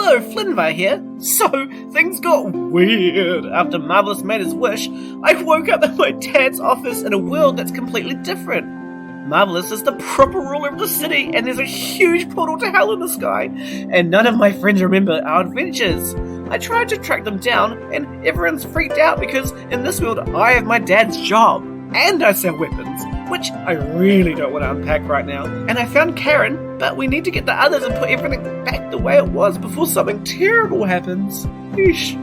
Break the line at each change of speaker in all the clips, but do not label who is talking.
Hello, Flynvar here. So, things got weird after Marvelous made his wish. I woke up in my dad's office in a world that's completely different. Marvelous is the proper ruler of the city, and there's a huge portal to hell in the sky, and none of my friends remember our adventures. I tried to track them down, and everyone's freaked out because in this world I have my dad's job, and I sell weapons, which I really don't want to unpack right now. And I found Karen, but we need to get the others and put everything back the way it was before something terrible happens. Yeesh.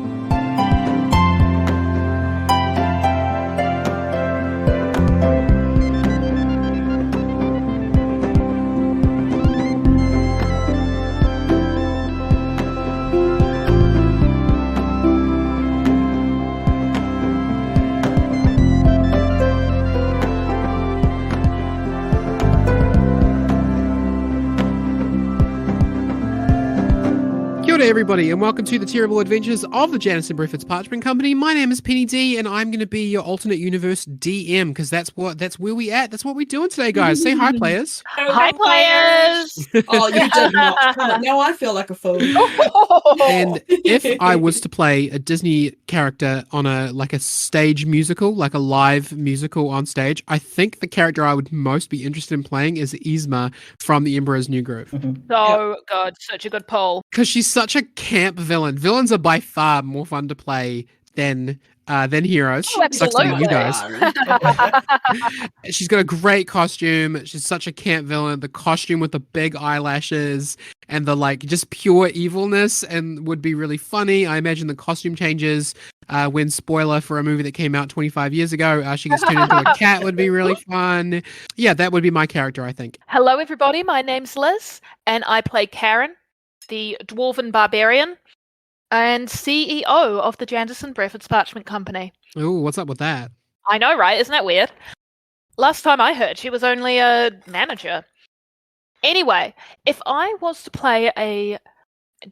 Kia ora everybody, and welcome to the terrible adventures of the Janice and Griffiths Parchment Company. My name is Penny D, and I'm going to be your alternate universe DM because that's where we at. That's what we're doing today, guys. Say hi, players.
Hi, players.
Oh, you did not. Come on, now I feel like a fool.
And if I was to play a Disney character on a stage musical, like a live musical on stage, I think the character I would most be interested in playing is Yzma from The Emperor's New Groove.
So good. Such a good poll.
Because she's such a camp villain. Villains are by far more fun to play than heroes.
Oh,
Sucks to be you
absolutely.
guys. She's got a great costume. She's such a camp villain. The costume with the big eyelashes and the just pure evilness and would be really funny. I imagine the costume changes when, spoiler for a movie that came out 25 years ago, she gets turned into a cat would be really fun. Yeah, that would be my character, I think.
Hello, everybody. My name's Liz, and I play Karen, the Dwarven Barbarian, and CEO of the Janice and Griffiths Parchment Company.
Ooh, what's up with that?
I know, right? Isn't that weird? Last time I heard, she was only a manager. Anyway, if I was to play a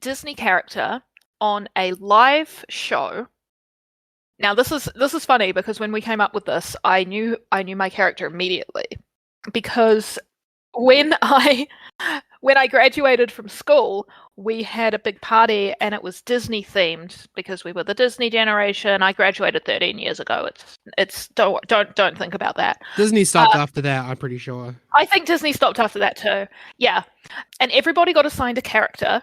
Disney character on a live show, now this is funny because when we came up with this, I knew my character immediately because when I graduated from school, we had a big party and it was Disney themed because we were the Disney generation. I graduated 13 years ago. It's don't think about that.
Disney stopped after that, I'm pretty sure.
I think Disney stopped after that too. Yeah. And everybody got assigned a character.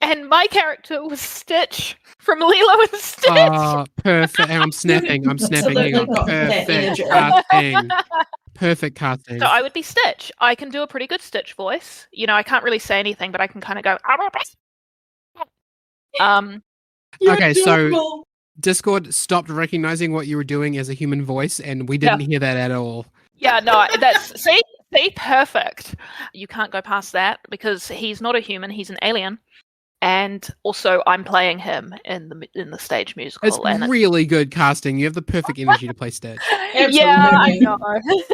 And my character was Stitch from Lilo and Stitch.
Oh, perfect. Hang on, I'm snapping. Hang on. Perfect casting. Perfect casting.
So I would be Stitch. I can do a pretty good Stitch voice. You know, I can't really say anything, but I can kind of go.
Okay, so Discord stopped recognizing what you were doing as a human voice, and we didn't hear that at all.
Yeah, no, that's see, perfect. You can't go past that because he's not a human; he's an alien. And also, I'm playing him in the stage musical.
It's really good casting. You have the perfect energy to play Stitch.
Yeah, I know.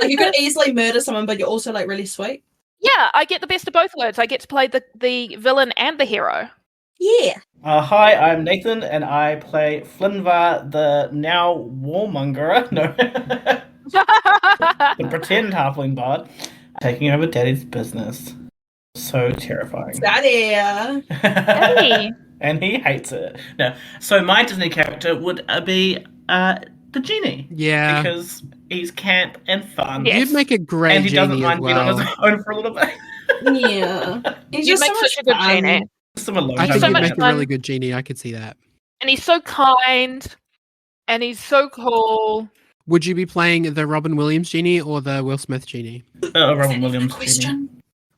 You could easily murder someone, but you're also really sweet.
Yeah, I get the best of both worlds. I get to play the villain and the hero.
Yeah.
Hi, I'm Nathan, and I play Flynvar, the now warmonger. No. The pretend halfling bard, taking over Daddy's business. So terrifying.
Daddy.
Hey.
And he hates it. No. So my Disney character would be the genie.
Yeah.
Because he's camp and fun.
Yes.
You'd make a great
And he doesn't
genie
mind
as
being on
well.
his own for a little bit.
Yeah. He's
You
just
make
so
such a
much
good genie.
Some alone
I think
so
you'd
much
make a
fun.
really good genie. I could see that.
And he's so kind. And he's so cool.
Would you be playing the Robin Williams genie or the Will Smith genie?
Robin Williams.
Question.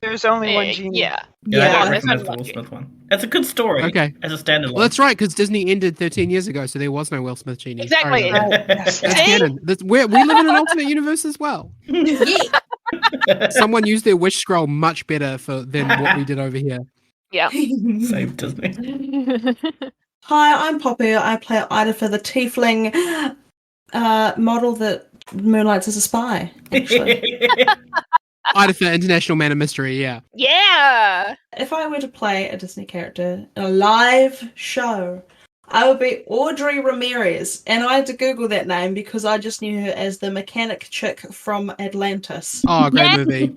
There's only one genie.
Yeah.
Yeah, I
Yeah.
don't recommend the
There's
Will
only
Smith one. It's a good story.
Okay.
As a standalone.
Well, that's right, because Disney ended 13 years ago, so there was no Will Smith genie.
Exactly.
Sorry,
Yes.
that's
See?
canon. We live in an alternate universe as well.
Yeah.
Someone used their wish scroll much better than what we did over here.
Yeah.
Save Disney.
Hi, I'm Poppy. I play Idopher, the tiefling model that moonlights as a spy. Actually.
Idopher, International Man of Mystery, yeah.
Yeah.
If I were to play a Disney character in a live show, I would be Audrey Ramirez, and I had to Google that name because I just knew her as the mechanic chick from Atlantis.
Oh, great
Yeah.
movie.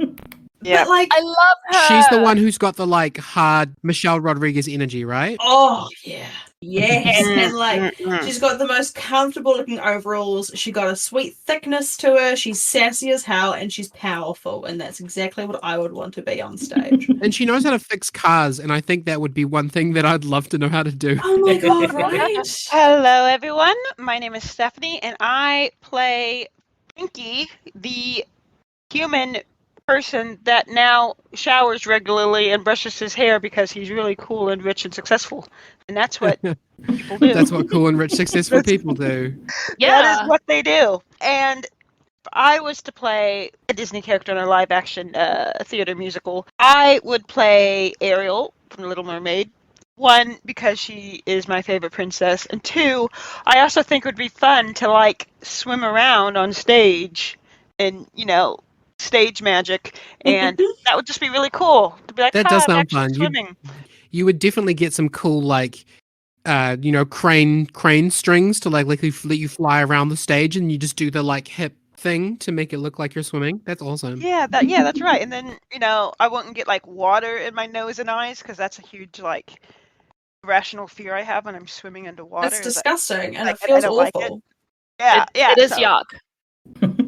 Yeah.
But like,
I love her.
She's the one who's got the like hard Michelle Rodriguez energy, right?
oh yeah, yes,
Mm,
and like
mm, mm.
she's got the most comfortable looking overalls. She got a sweet thickness to her. She's sassy as hell, and she's powerful, and that's exactly what I would want to be on stage.
And she knows how to fix cars, and I think that would be one thing that I'd love to know how to do.
Oh my god, right?
Hello, everyone. My name is Stephanie, and I play Pinky, the human person that now showers regularly and brushes his hair because he's really cool and rich and successful. And that's what people do.
That's what cool and rich, successful people do.
Yeah.
That is what they do. And if I was to play a Disney character in a live-action theater musical, I would play Ariel from The Little Mermaid. One, because she is my favorite princess, and two, I also think it would be fun to like swim around on stage and, you know, stage magic, and that would just be really cool to be like,
That
"Ah,
does
I'm
sound
actually
fun.
swimming."
You would definitely get some cool like crane strings to like let you fly around the stage, and you just do the like hip thing to make it look like you're swimming. That's awesome.
Yeah, that's right. And then, you know, I wouldn't get like water in my nose and eyes because that's a huge like irrational fear I have when I'm swimming underwater.
It's
is
disgusting, and
like,
it feels
I don't like it.
awful.
Yeah,
It is
so,
yuck.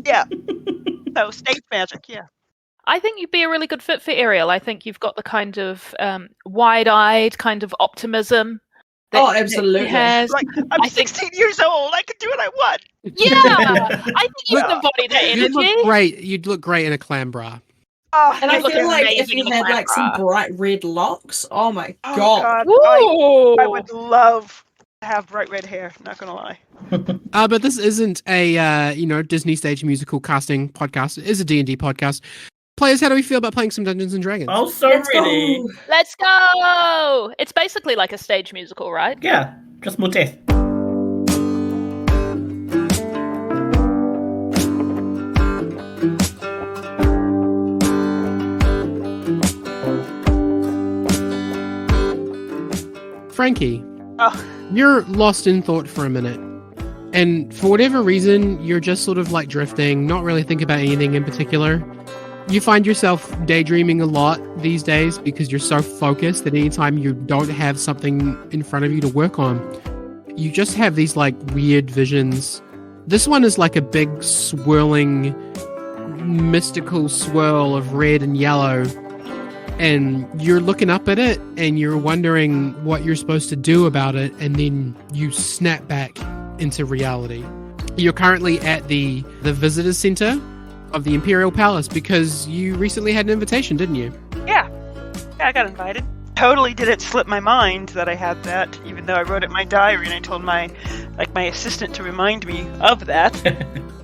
Yeah. So stage magic, yeah.
I think you'd be a really good fit for Ariel. I think you've got the kind of wide-eyed kind of optimism.
Oh,
that
absolutely.
he has.
Like, I'm
I think-
16 years old. I can do what I want.
Yeah, I think you
Look,
can embody that
You'd look
energy.
great. You'd look great in a clam bra.
Oh,
And I
look
feel like if
amazing
you
in the
had like some
camera.
bright red locks, oh my
oh
god.
God.
Ooh.
I would love to have bright red hair. Not gonna lie.
But this isn't a Disney stage musical casting podcast. It is a D&D podcast. Players, how do we feel about playing some Dungeons and Dragons?
I'm so
Let's
ready.
go.
Let's go! It's basically like a stage musical, right?
Yeah, just more death.
Frankie,
Oh,
you're lost in thought for a minute. And for whatever reason, you're just sort of like drifting, not really thinking about anything in particular. You find yourself daydreaming a lot these days because you're so focused that anytime you don't have something in front of you to work on, you just have these like weird visions. This one is like a big swirling, mystical swirl of red and yellow. And you're looking up at it and you're wondering what you're supposed to do about it, and then you snap back into reality. You're currently at the visitor center of the Imperial Palace because you recently had an invitation, didn't you?
yeah. Yeah, I got invited. Totally didn't slip my mind that I had that, even though I wrote it in my diary and I told my assistant to remind me of that.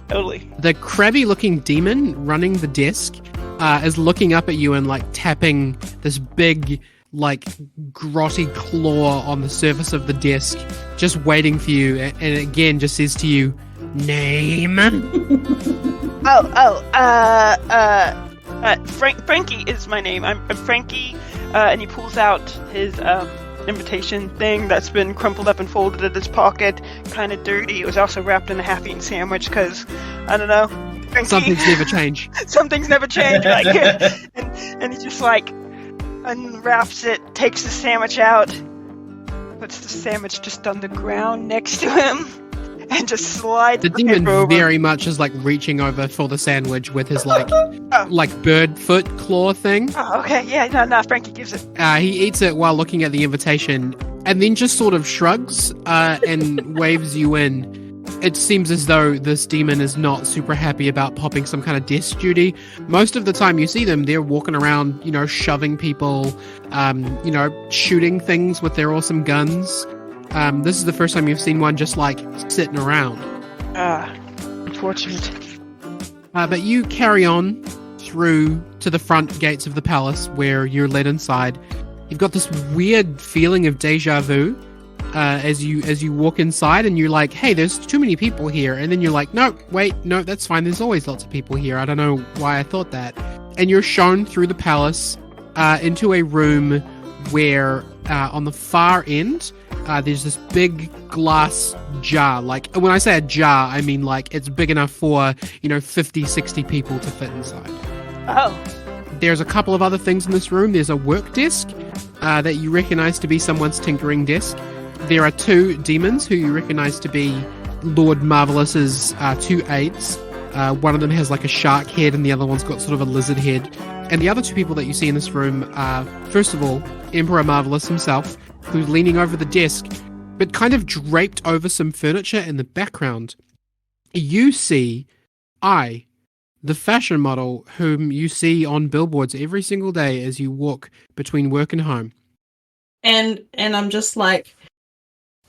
Totally.
The crabby looking demon running the desk is looking up at you and like tapping this big like grotty claw on the surface of the desk, just waiting for you, and again just says to you, name.
Frankie is my name. I'm Frankie, and he pulls out his invitation thing that's been crumpled up and folded in his pocket, kind of dirty. It was also wrapped in a half-eaten sandwich because, I don't know, Frankie,
Some things never change.
some things never change. Like, and he just like unwraps it, takes the sandwich out, puts the sandwich just on the ground next to him, and just slides
The
the paper
demon
over.
very much is like reaching over for the sandwich with his like bird foot claw thing.
Oh, okay, yeah, no, Frankie gives it.
He eats it while looking at the invitation, and then just sort of shrugs and waves you in. It seems as though this demon is not super happy about popping some kind of desk duty. Most of the time you see them, they're walking around, shoving people, shooting things with their awesome guns. This is the first time you've seen one just like sitting around.
Unfortunate.
But you carry on through to the front gates of the palace where you're led inside. You've got this weird feeling of deja vu as you walk inside, and you're like, hey, there's too many people here. And then you're like, no, that's fine. There's always lots of people here. I don't know why I thought that. And you're shown through the palace into a room where on the far end, there's this big glass jar. Like, when I say a jar, I mean like it's big enough for, 50, 60 people to fit inside.
Oh.
There's a couple of other things in this room. There's a work desk that you recognize to be someone's tinkering desk. There are 2 demons who you recognize to be Lord Marvelous's 2 aides. One of them has like a shark head and the other one's got sort of a lizard head. And the other 2 people that you see in this room are, first of all, Emperor Marvelous himself, who's leaning over the desk, but kind of draped over some furniture in the background. You see the fashion model whom you see on billboards every single day as you walk between work and home.
And I'm just like,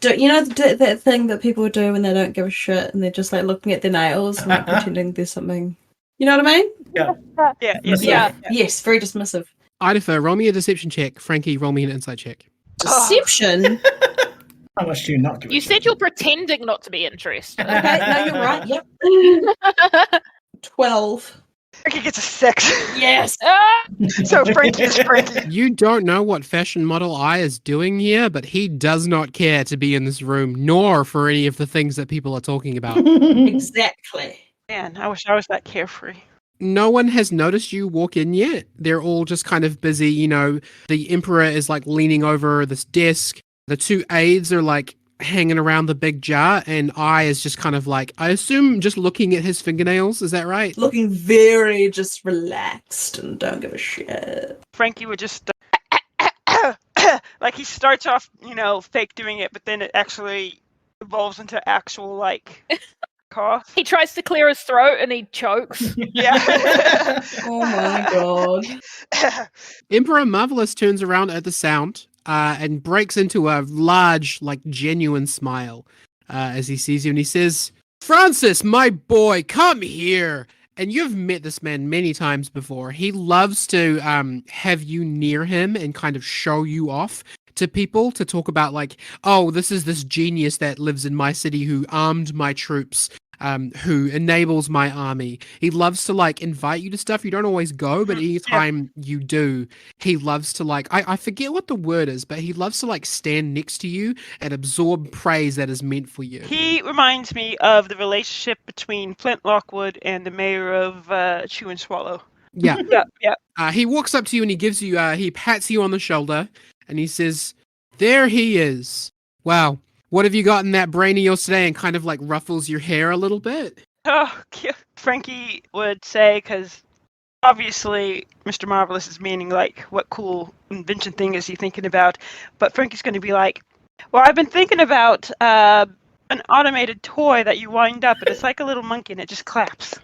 you know that thing that people do when they don't give a shit and they're just like looking at their nails and like pretending there's something. You know what I mean?
Yeah.
Yeah.
Yes, very dismissive.
Idopher, roll me a deception check. Frankie, roll me an insight check.
Deception.
How much do you not give?
You said you're pretending not to be interested.
Okay, no, you're right. Yep. 12.
Frankie gets a 6.
Yes.
So Frankie is Frankie.
You don't know what fashion model I is doing here, but he does not care to be in this room, nor for any of the things that people are talking about.
Exactly.
Man, I wish I was that carefree.
No one has noticed you walk in yet. They're all just kind of busy, you know. The Emperor is like leaning over this desk. The 2 aides are like hanging around the big jar, and I is just kind of like, I assume, just looking at his fingernails. Is that right?
Looking very just relaxed and don't give a shit.
Frankie would just like he starts off, fake doing it, but then it actually evolves into actual like cough.
He tries to clear his throat and he chokes.
Yeah.
Oh my god.
Emperor Marvelous turns around at the sound and breaks into a large, like, genuine smile as he sees you, and he says, "Francis, my boy, come here." And you've met this man many times before. He loves to have you near him and kind of show you off to people, to talk about like, oh, this is this genius that lives in my city who armed my troops, who enables my army. He loves to like invite you to stuff. You don't always go, but anytime you do, he loves to like, I forget what the word is, but he loves to like stand next to you and absorb praise that is meant for you.
He reminds me of the relationship between Flint Lockwood and the mayor of Chew and Swallow.
Yeah.
Yeah.
He walks up to you and he gives you, he pats you on the shoulder and he says, "There he is. Wow. What have you got in that brain of yours today?" And kind of like ruffles your hair a little bit.
Oh, cute. Frankie would say, because obviously Mr. Marvelous is meaning like, what cool invention thing is he thinking about? But Frankie's going to be like, well, I've been thinking about an automated toy that you wind up and it's like a little monkey and it just claps.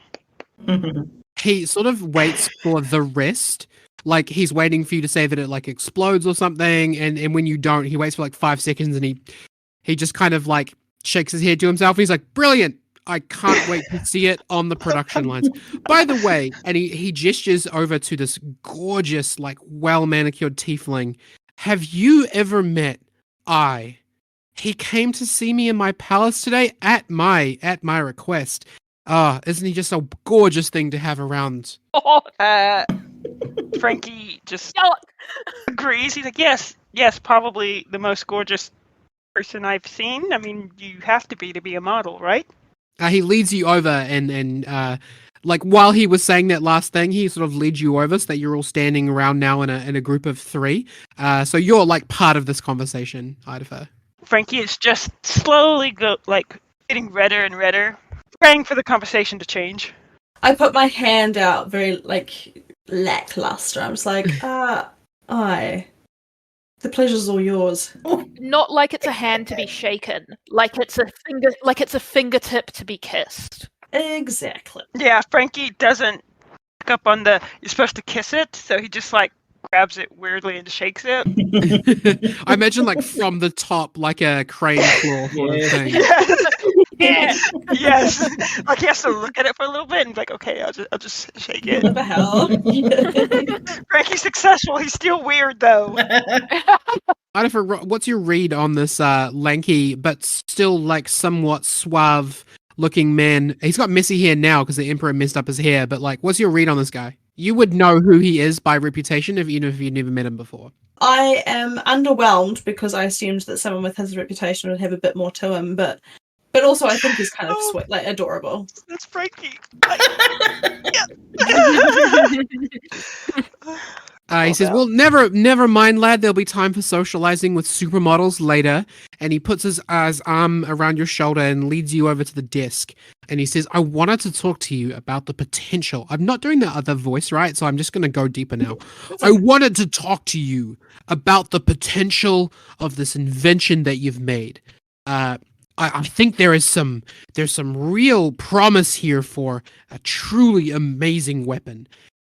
He sort of waits for the rest. Like he's waiting for you to say that it like explodes or something. And when you don't, he waits for like 5 seconds and he just kind of like shakes his head to himself. And he's like, "Brilliant. I can't wait to see it on the production lines." By the way, and he gestures over to this gorgeous, like well-manicured tiefling. "Have you ever met I? He came to see me in my palace today at my request. Isn't he just a gorgeous thing to have around?"
Frankie just agrees. He's like, yes, probably the most gorgeous person I've seen. I mean, you have to be a model, right?
He leads you over and like while he was saying that last thing, he sort of led you over so that you're all standing around now in a group of 3. So you're like part of this conversation, Idopher.
Frankie is just slowly getting redder and redder, praying for the conversation to change.
I put my hand out very like lackluster. I'm just like, the pleasure's all yours.
Not like it's a hand to be shaken, like it's a fingertip to be kissed.
Exactly.
Yeah, Frankie doesn't pick up on you're supposed to kiss it, so he just like grabs it weirdly and shakes it.
I imagine like from the top, like a crane claw sort of thing.
Yes. Like he has to look at it for a little bit and be like, okay, I'll just shake it.
What the hell?
Frankie's successful. He's still weird though.
Idopher, what's your read on this lanky but still like somewhat suave looking man? He's got messy hair now because the Emperor messed up his hair, but like, what's your read on this guy? You would know who he is by reputation even if you'd never met him before.
I am underwhelmed because I assumed that someone with his reputation would have a bit more to him, but But also, I think he's kind of sweet, like adorable.
That's Frankie.
He says, well, never mind, lad. There'll be time for socializing with supermodels later. And he puts his arm around your shoulder and leads you over to the desk. And he says, I wanted to talk to you about the potential. I'm not doing the other voice, right? So I'm just going to go deeper now. I wanted to talk to you about the potential of this invention that you've made. I think there's some real promise here for a truly amazing weapon.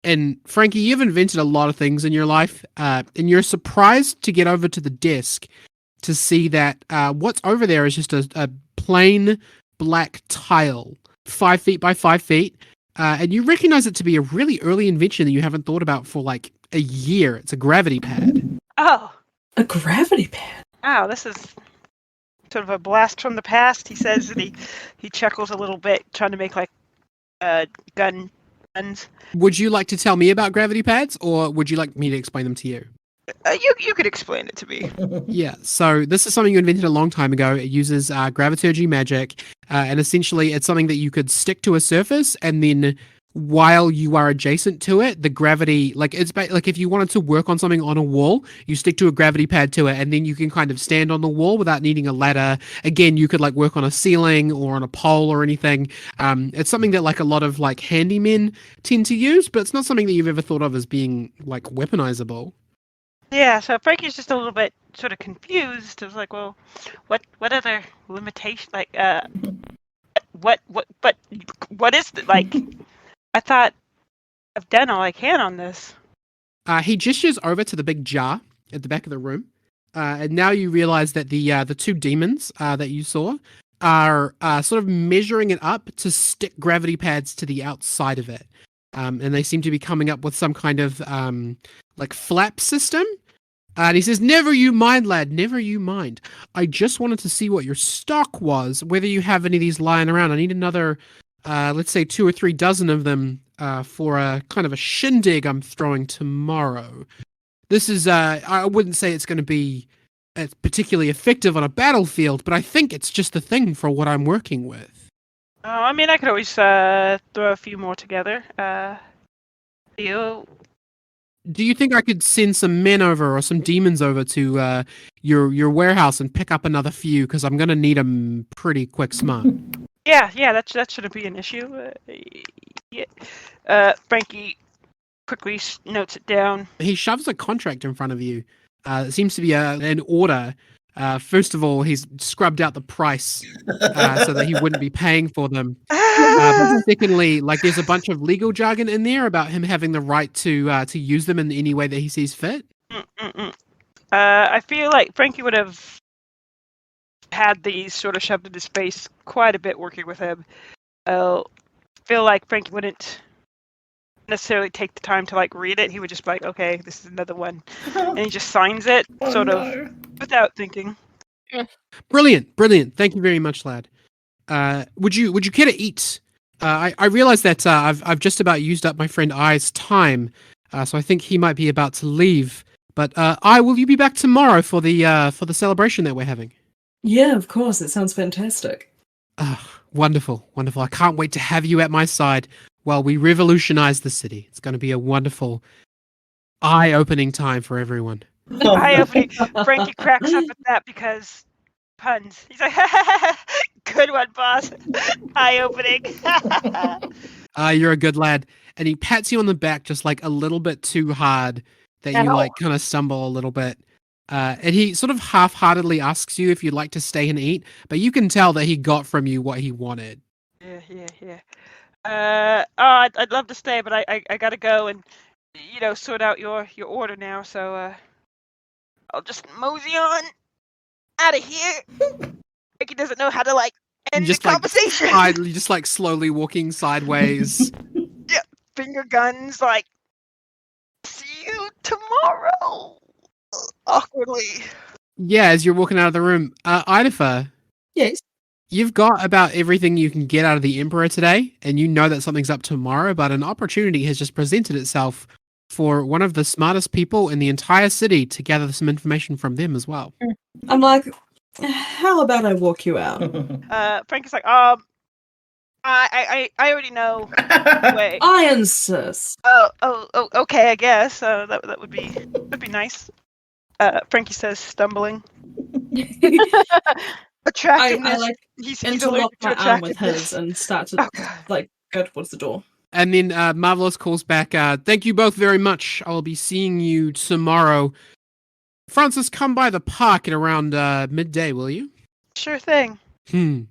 And Frankie, you've invented a lot of things in your life, and you're surprised to get over to the desk to see that what's over there is just a plain black tile, 5 feet by 5 feet, and you recognize it to be a really early invention that you haven't thought about for like a year. It's a gravity pad.
Oh,
A gravity pad.
wow, this is sort of a blast from the past. He says, and he chuckles a little bit, trying to make like guns.
Would you like to tell me about gravity pads, or would you like me to explain them to you?
You could explain it to me.
Yeah, so this is something you invented a long time ago. It uses graviturgy magic, and essentially it's something that you could stick to a surface, and then while you are adjacent to it, the gravity, like it's like if you wanted to work on something on a wall, you stick to a gravity pad to it, and then you can kind of stand on the wall without needing a ladder. Again, you could like work on a ceiling or on a pole or anything. It's something that like a lot of like handymen tend to use, but it's not something that you've ever thought of as being like weaponizable.
Yeah, so Frankie's just a little bit sort of confused. It was like, well, what other limitation? Like, what is the, like? I thought I've done all I can on this.
He gestures over to the big jar at the back of the room, and now you realize that the two demons that you saw are sort of measuring it up to stick gravity pads to the outside of it, and they seem to be coming up with some kind of like flap system. And he says, "Never you mind, lad. Never you mind. I just wanted to see what your stock was. Whether you have any of these lying around. I need another." Let's say 2 or 3 dozen of them for a kind of a shindig I'm throwing tomorrow. This is, I wouldn't say it's going to be particularly effective on a battlefield, but I think it's just the thing for what I'm working with.
Oh, I mean, I could always throw a few more together.
Do you think I could send some men over or some demons over to your warehouse and pick up another few? Because I'm going to need them pretty quick smart.
Yeah, that shouldn't be an issue. Frankie quickly notes it down.
He shoves a contract in front of you. It seems to be an order. First of all, he's scrubbed out the price so that he wouldn't be paying for them. But secondly, like there's a bunch of legal jargon in there about him having the right to use them in any way that he sees fit.
I feel like Frankie would have had these sort of shoved into his face quite a bit working with him. I feel like Frankie wouldn't necessarily take the time to like read it. He would just be like, okay, this is another one. And he just signs it of without thinking.
Brilliant. Thank you very much, lad. Would you care to eat? I realize that I've just about used up my friend I's time, so I think he might be about to leave. But will you be back tomorrow for the celebration that we're having?
Yeah, of course. It sounds fantastic.
Wonderful. I can't wait to have you at my side while we revolutionize the city. It's going to be a wonderful, eye-opening time for everyone.
Eye-opening. Frankie cracks up at that because puns. He's like, good one, boss. Eye-opening.
You're a good lad. And he pats you on the back just like a little bit too hard that you like kind of stumble a little bit. And he sort of half-heartedly asks you if you'd like to stay and eat, but you can tell that he got from you what he wanted.
Yeah. I'd love to stay, but I gotta go and sort out your order now. So I'll just mosey on out of here. Ricky doesn't know how to end the conversation.
You just slowly walking sideways.
Yeah, finger guns. See you tomorrow. Awkwardly.
Yeah, as you're walking out of the room, Idopher.
Yes.
You've got about everything you can get out of the Emperor today, and you know that something's up tomorrow, but an opportunity has just presented itself for one of the smartest people in the entire city to gather some information from them as well.
I'm like, How about I walk you out?
Frank is like, I already know. Wait.
I insist.
Oh, okay, I guess. That would be nice. Frankie says, stumbling. Attractiveness.
I like
he's
interlock
allergic to
my arm with
attractiveness.
his and start to go towards the door.
And then Marvelous calls back, thank you both very much. I'll be seeing you tomorrow. Francis, come by the park at around midday, will you?
Sure thing.
And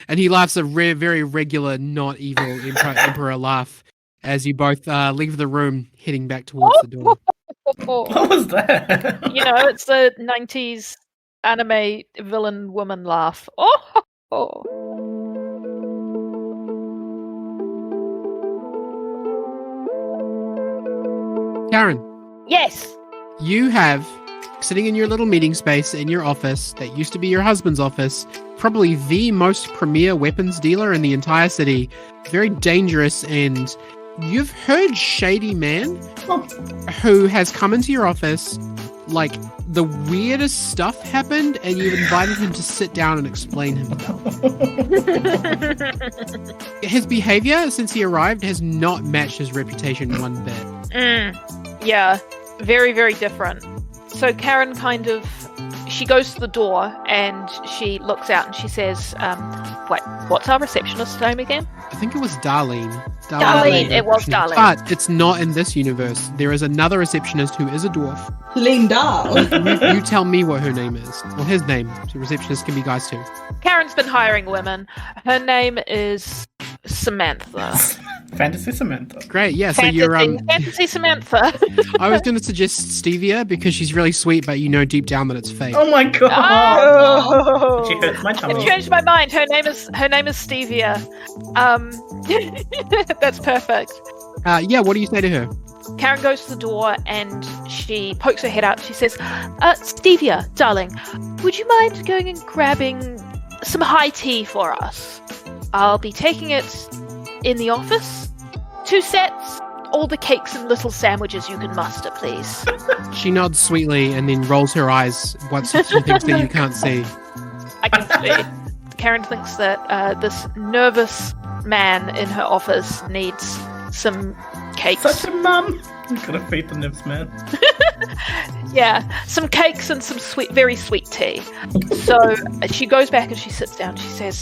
he laughs a very regular, not evil emperor laugh as you both leave the room, heading back towards the door.
What was that?
It's the 90s anime villain woman laugh. Oh.
Karen,
Yes.
you have, sitting in your little meeting space in your office that used to be your husband's office, probably the most premier weapons dealer in the entire city. Very dangerous, and you've heard shady man who has come into your office, like the weirdest stuff happened, and you've invited him to sit down and explain himself. His behavior since he arrived has not matched his reputation one bit.
Yeah, very, very different. So Karen she goes to the door and she looks out and she says, wait, what's our receptionist's name again?
I think it was Darlene.
Darlene, it was Darlene.
But it's not in this universe. There is another receptionist who is a dwarf.
Linda.
You tell me what her name is. Or his name. So receptionists can be guys too.
Karen's been hiring women. Her name is Samantha.
Fantasy Samantha.
Great, yeah. So you're
Fantasy Samantha.
I was going to suggest Stevia because she's really sweet, but you know deep down that it's fake.
Oh my god!
Oh.
She hurts my
I've
tummy.
changed my mind. Her name is Stevia. That's perfect.
Yeah. What do you say to her?
Karen goes to the door and she pokes her head out. She says, Stevia, darling, would you mind going and grabbing some high tea for us? I'll be taking it in the office. 2 sets, all the cakes and little sandwiches you can muster, please.
She nods sweetly and then rolls her eyes once she thinks that you can't see.
I can see. Karen thinks that this nervous man in her office needs some cakes.
Such a mum. You gotta feed the nibs, man.
Yeah, some cakes and some very sweet tea. So she goes back and she sits down. She says,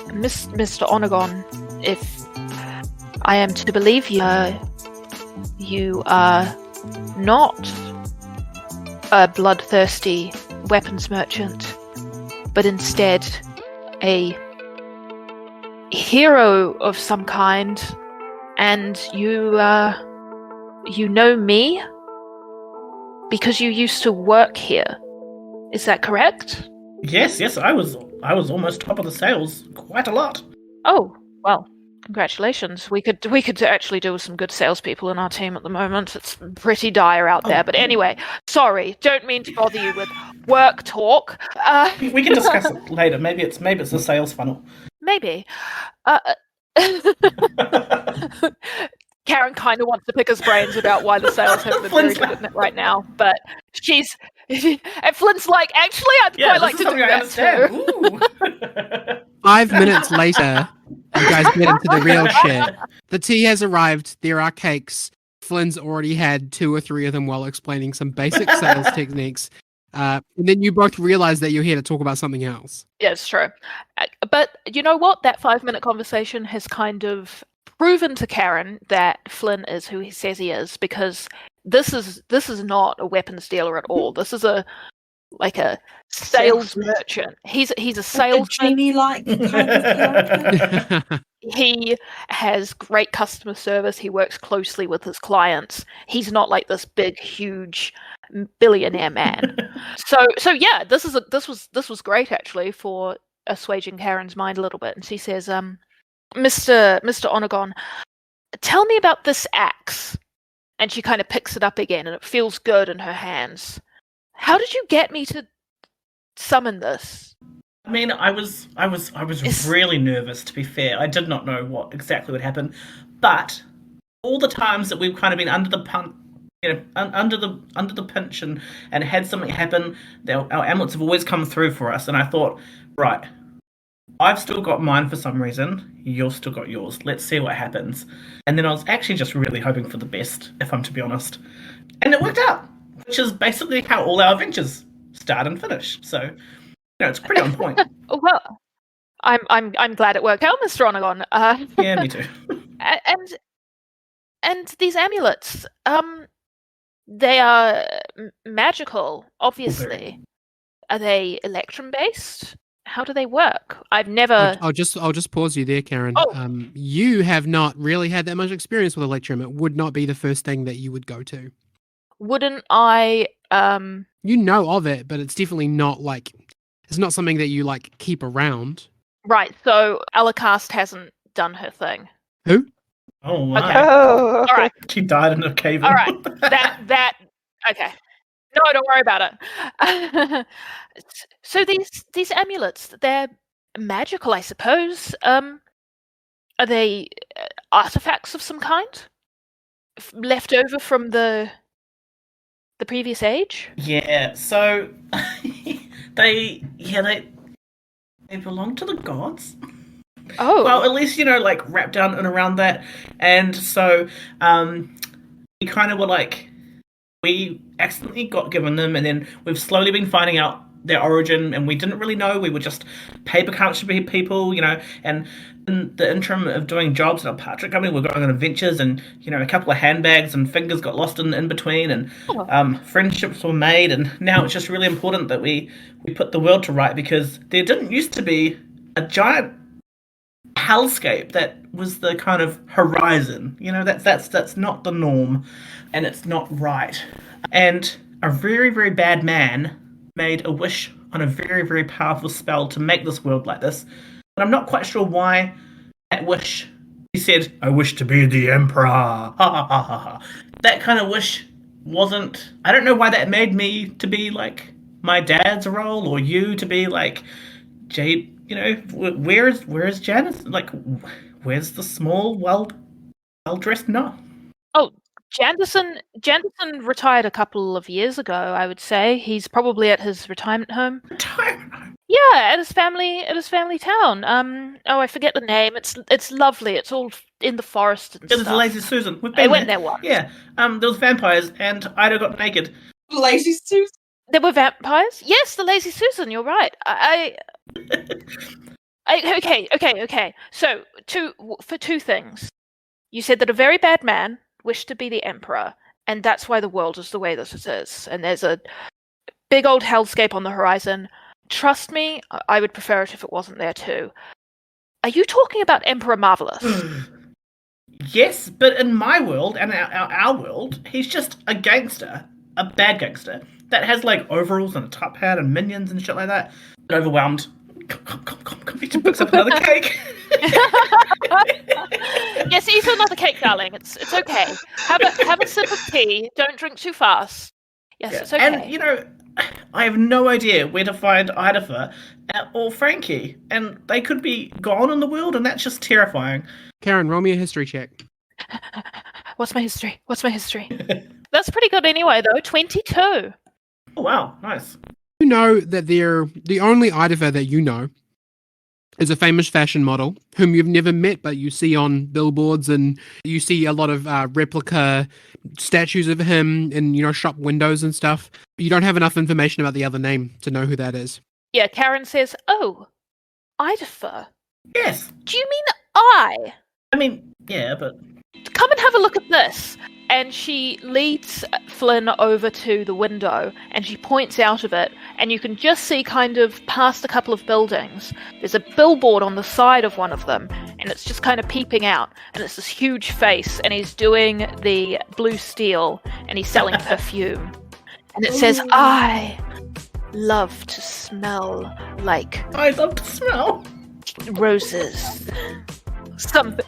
Mr. Onagon, if I am to believe you, you are not a bloodthirsty weapons merchant, but instead a hero of some kind, and you know me because you used to work here. Is that correct?
Yes, I was almost top of the sales quite a lot.
Oh, well, congratulations. We could actually do with some good salespeople in our team at the moment. It's pretty dire out there. But anyway, sorry, don't mean to bother you with work talk.
We can discuss it later. Maybe it's a sales funnel.
Maybe. Karen kind of wants to pick his brains about why the sales haven't been very good at it right now, but and Flynn's like, actually, I'd quite like to do that too.
5 minutes later, you guys get into the real shit. The tea has arrived. There are cakes. Flynn's already had 2 or 3 of them while explaining some basic sales techniques. And then you both realize that you're here to talk about something else.
Yeah, it's true. But you know what? That 5-minute conversation has kind of proven to Karen that Flynn is who he says he is, because this is not a weapons dealer at all. This is a sales merchant. He's a salesman.
Genie-like kind of character.
He has great customer service. He works closely with his clients. He's not like this big, huge billionaire man. So yeah, this was great actually for assuaging Karen's mind a little bit. And she says, Mr. Onagon, tell me about this axe. And she kind of picks it up again, and it feels good in her hands. How did you get me to summon this?
I mean, I was really nervous, to be fair. I did not know what exactly would happen, but all the times that we've kind of been under the under the pinch and had something happen, our amulets have always come through for us. And I thought, right, I've still got mine for some reason. You've still got yours. Let's see what happens. And then I was actually just really hoping for the best, if I'm to be honest. And it worked out, which is basically how all our adventures start and finish. So, it's pretty on point.
Well, I'm glad it worked out, Mr. Onagon.
Yeah, me too.
And these amulets, they are magical, obviously. Are they electrum based? How do they work? I've never.
I'll just pause you there, Karen.
Oh.
You have not really had that much experience with electrum. It would not be the first thing that you would go to.
Wouldn't I?
You know of it, but it's definitely not like it's not something that you like keep around.
Right. So Alakast hasn't done her thing.
Who?
Oh wow!
Okay.
Oh,
All right.
She died in a cave.
All right. That. Okay. No, don't worry about it. So these amulets, they're magical, I suppose. Are they artifacts of some kind, left over from the previous age?
Yeah. So they belong to the gods.
Oh.
Well, at least like wrapped down and around that, and so we kind of were like. We accidentally got given them, and then we've slowly been finding out their origin, and we didn't really know. We were just paper currency people, and in the interim of doing jobs at a portrait company, we're going on adventures, and, a couple of handbags and fingers got lost in between, and friendships were made, and now it's just really important that we put the world to right, because there didn't used to be a giant hellscape that was the kind of horizon. That's not the norm, and it's not right. And a very, very bad man made a wish on a very, very powerful spell to make this world like this. But I'm not quite sure why that wish. He said, "I wish to be the emperor." Ha ha ha ha ha. That kind of wish wasn't. I don't know why that made me to be like my dad's role, or you to be like Jade. Where's Janice? Like, where's the small, well-dressed no?
Oh, Janderson retired a couple of years ago, I would say. He's probably at his retirement home.
Retirement home?
Yeah, at his family town. I forget the name. It's lovely. It's all in the forest and
It
stuff.
was the Lazy Susan.
I went there once.
Yeah. There was vampires, and Ido got naked.
Lazy Susan.
There were vampires? Yes, the Lazy Susan, you're right. Okay. So, for two things. You said that a very bad man wished to be the emperor, and that's why the world is the way that it is. And there's a big old hellscape on the horizon. Trust me, I would prefer it if it wasn't there too. Are you talking about Emperor Marvelous?
Yes, but in my world, and our world, he's just a gangster. A bad gangster. That has, like, overalls and a top hat and minions and shit like that. Overwhelmed. Come, he picks up another cake.
Yes, eat another cake, darling. It's okay. Have a sip of tea. Don't drink too fast. Yes,
Yeah.
it's okay.
And, I have no idea where to find Idopher or Frankie. And they could be gone in the world, and that's just terrifying.
Karen, roll me a history check.
What's my history? That's pretty good anyway, though. 22.
Oh, wow. Nice.
You know that the only Idopher that you know is a famous fashion model whom you've never met, but you see on billboards, and you see a lot of replica statues of him in shop windows and stuff. You don't have enough information about the other name to know who that is.
Yeah, Karen says, "Oh, Idopher.
Yes.
Do you mean I?
I mean, yeah, but...
Come and have a look at this." And she leads Flynn over to the window, and she points out of it, and you can just see kind of past a couple of buildings. There's a billboard on the side of one of them, and it's just kind of peeping out, and it's this huge face, and he's doing the blue steel, and he's selling perfume. And it says, "I love to smell like
I love to smell
roses." Something.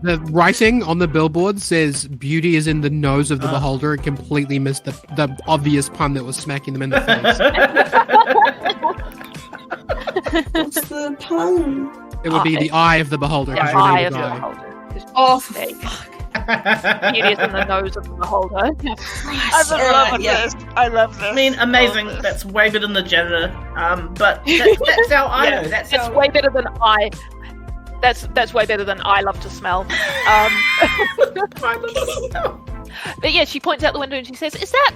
The writing on the billboard says "Beauty is in the nose of the beholder." It completely missed the obvious pun that was smacking them in the face.
What's the pun?
It would be the eye of the beholder.
The
'cause
eye
your
of
name
the
is Eye.
beholder.
Oh, for fuck.
Beauty is in the nose of the beholder.
I'm in love with this. I love this.
I mean, amazing. That's way better than the janitor. But that's how I know. That's
It's
how...
way better than I. That's way better than I love to smell. But yeah, she points out the window and she says, "Is that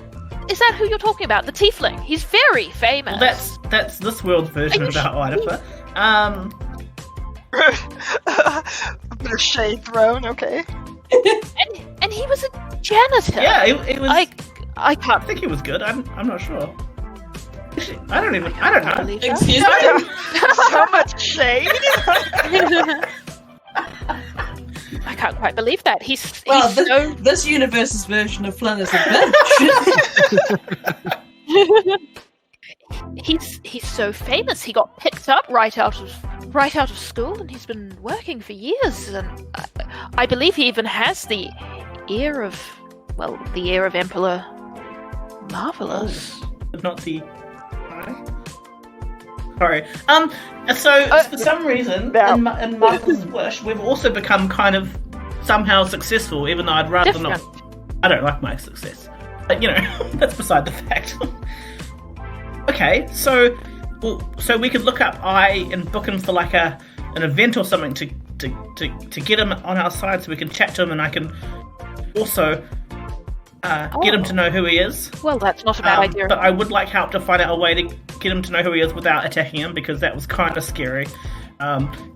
who you're talking about? The tiefling? He's very famous."
Well, that's this world's version of our Idopher.
A bit of shade thrown, okay.
and he was a janitor.
Yeah, it was.
I can't
I think he was good. I'm not sure. I don't know.
believe that.
Excuse me?
So much shade.
I can't quite believe that. He's
Well, this universe's version of Flynn is a bitch.
he's so famous. He got picked up right out of school, and he's been working for years. And I believe he even has the ear of Emperor Marvelous.
Not the. Sorry. So for some reason, in Marvel's Wish, we've also become kind of somehow successful, even though I'd rather not. I don't like my success, but that's beside the fact. Okay, so we could look up I and book him for like an event or something to get him on our side, so we can chat to him, and I can also get him to know who he is.
Well, that's not a bad idea.
But I would like help to find out a way to get him to know who he is without attacking him, because that was kind of scary.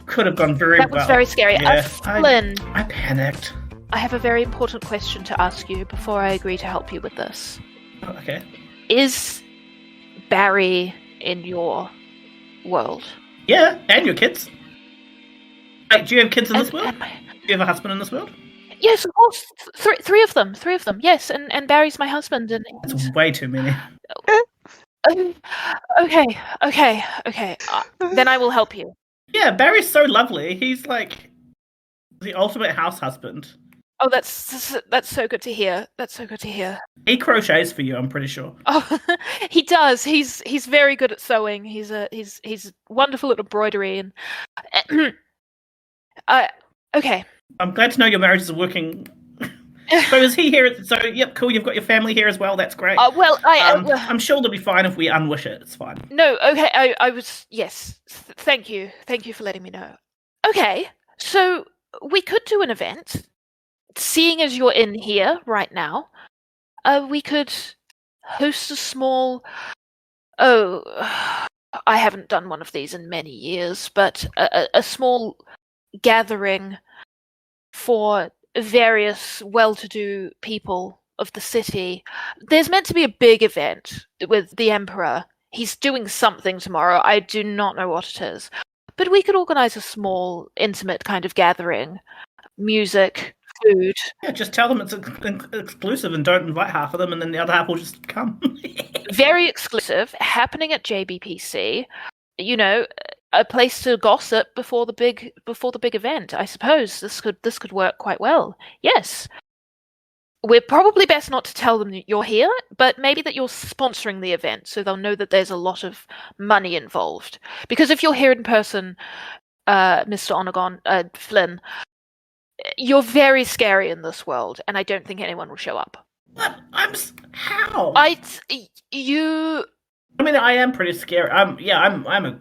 Could have gone very well.
That was very scary.
Yeah,
Flynn,
I panicked.
I have a very important question to ask you before I agree to help you with this.
Oh, okay.
Is Barry in your world?
Yeah, and your kids. Like, do you have kids in this world?
And
Do you have a husband in this world?
yes, of course. Three of them. Yes, and Barry's my husband. And
That's way too many.
Okay. Then I will help you.
Yeah, Barry's so lovely. He's like the ultimate house husband.
Oh, that's so good to hear. That's so good to hear.
He crochets for you, I'm pretty sure.
Oh, he does. He's very good at sewing. He's wonderful at embroidery and. Okay.
I'm glad to know your marriages are working. So is he here? So yep, cool. You've got your family here as well. That's great.
Well,
I'm sure they'll be fine if we unwish it. It's fine.
No, okay. I was yes. Thank you for letting me know. Okay, so we could do an event. Seeing as you're in here right now, we could host a small. Oh, I haven't done one of these in many years, but a small gathering for various well-to-do people of the city. There's meant to be a big event with the Emperor. He's doing something tomorrow. I do not know what it is. But we could organize a small, intimate kind of gathering. Music, food.
Yeah, just tell them it's exclusive and don't invite half of them, and then the other half will just come.
Very exclusive, happening at JBPC. A place to gossip before the big event. I suppose this could work quite well. Yes. We're probably best not to tell them that you're here, but maybe that you're sponsoring the event, so they'll know that there's a lot of money involved. Because if you're here in person, Mr. Onagon, Flynn, you're very scary in this world, and I don't think anyone will show up.
What? How?
I
mean, I am pretty scary. I'm a.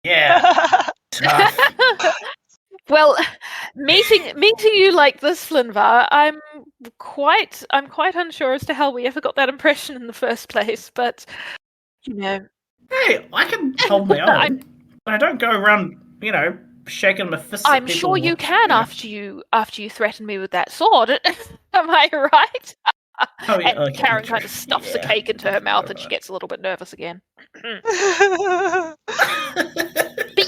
Yeah. Tough.
Well, meeting you like this, Flynvar, I'm quite unsure as to how we ever got that impression in the first place. But
hey, I can hold my own. I don't go around, shaking my fist.
I'm sure you can after you threaten me with that sword. Am I right?
Oh, yeah,
and Karen kind of stuffs the cake into her mouth, and she gets a little bit nervous again. But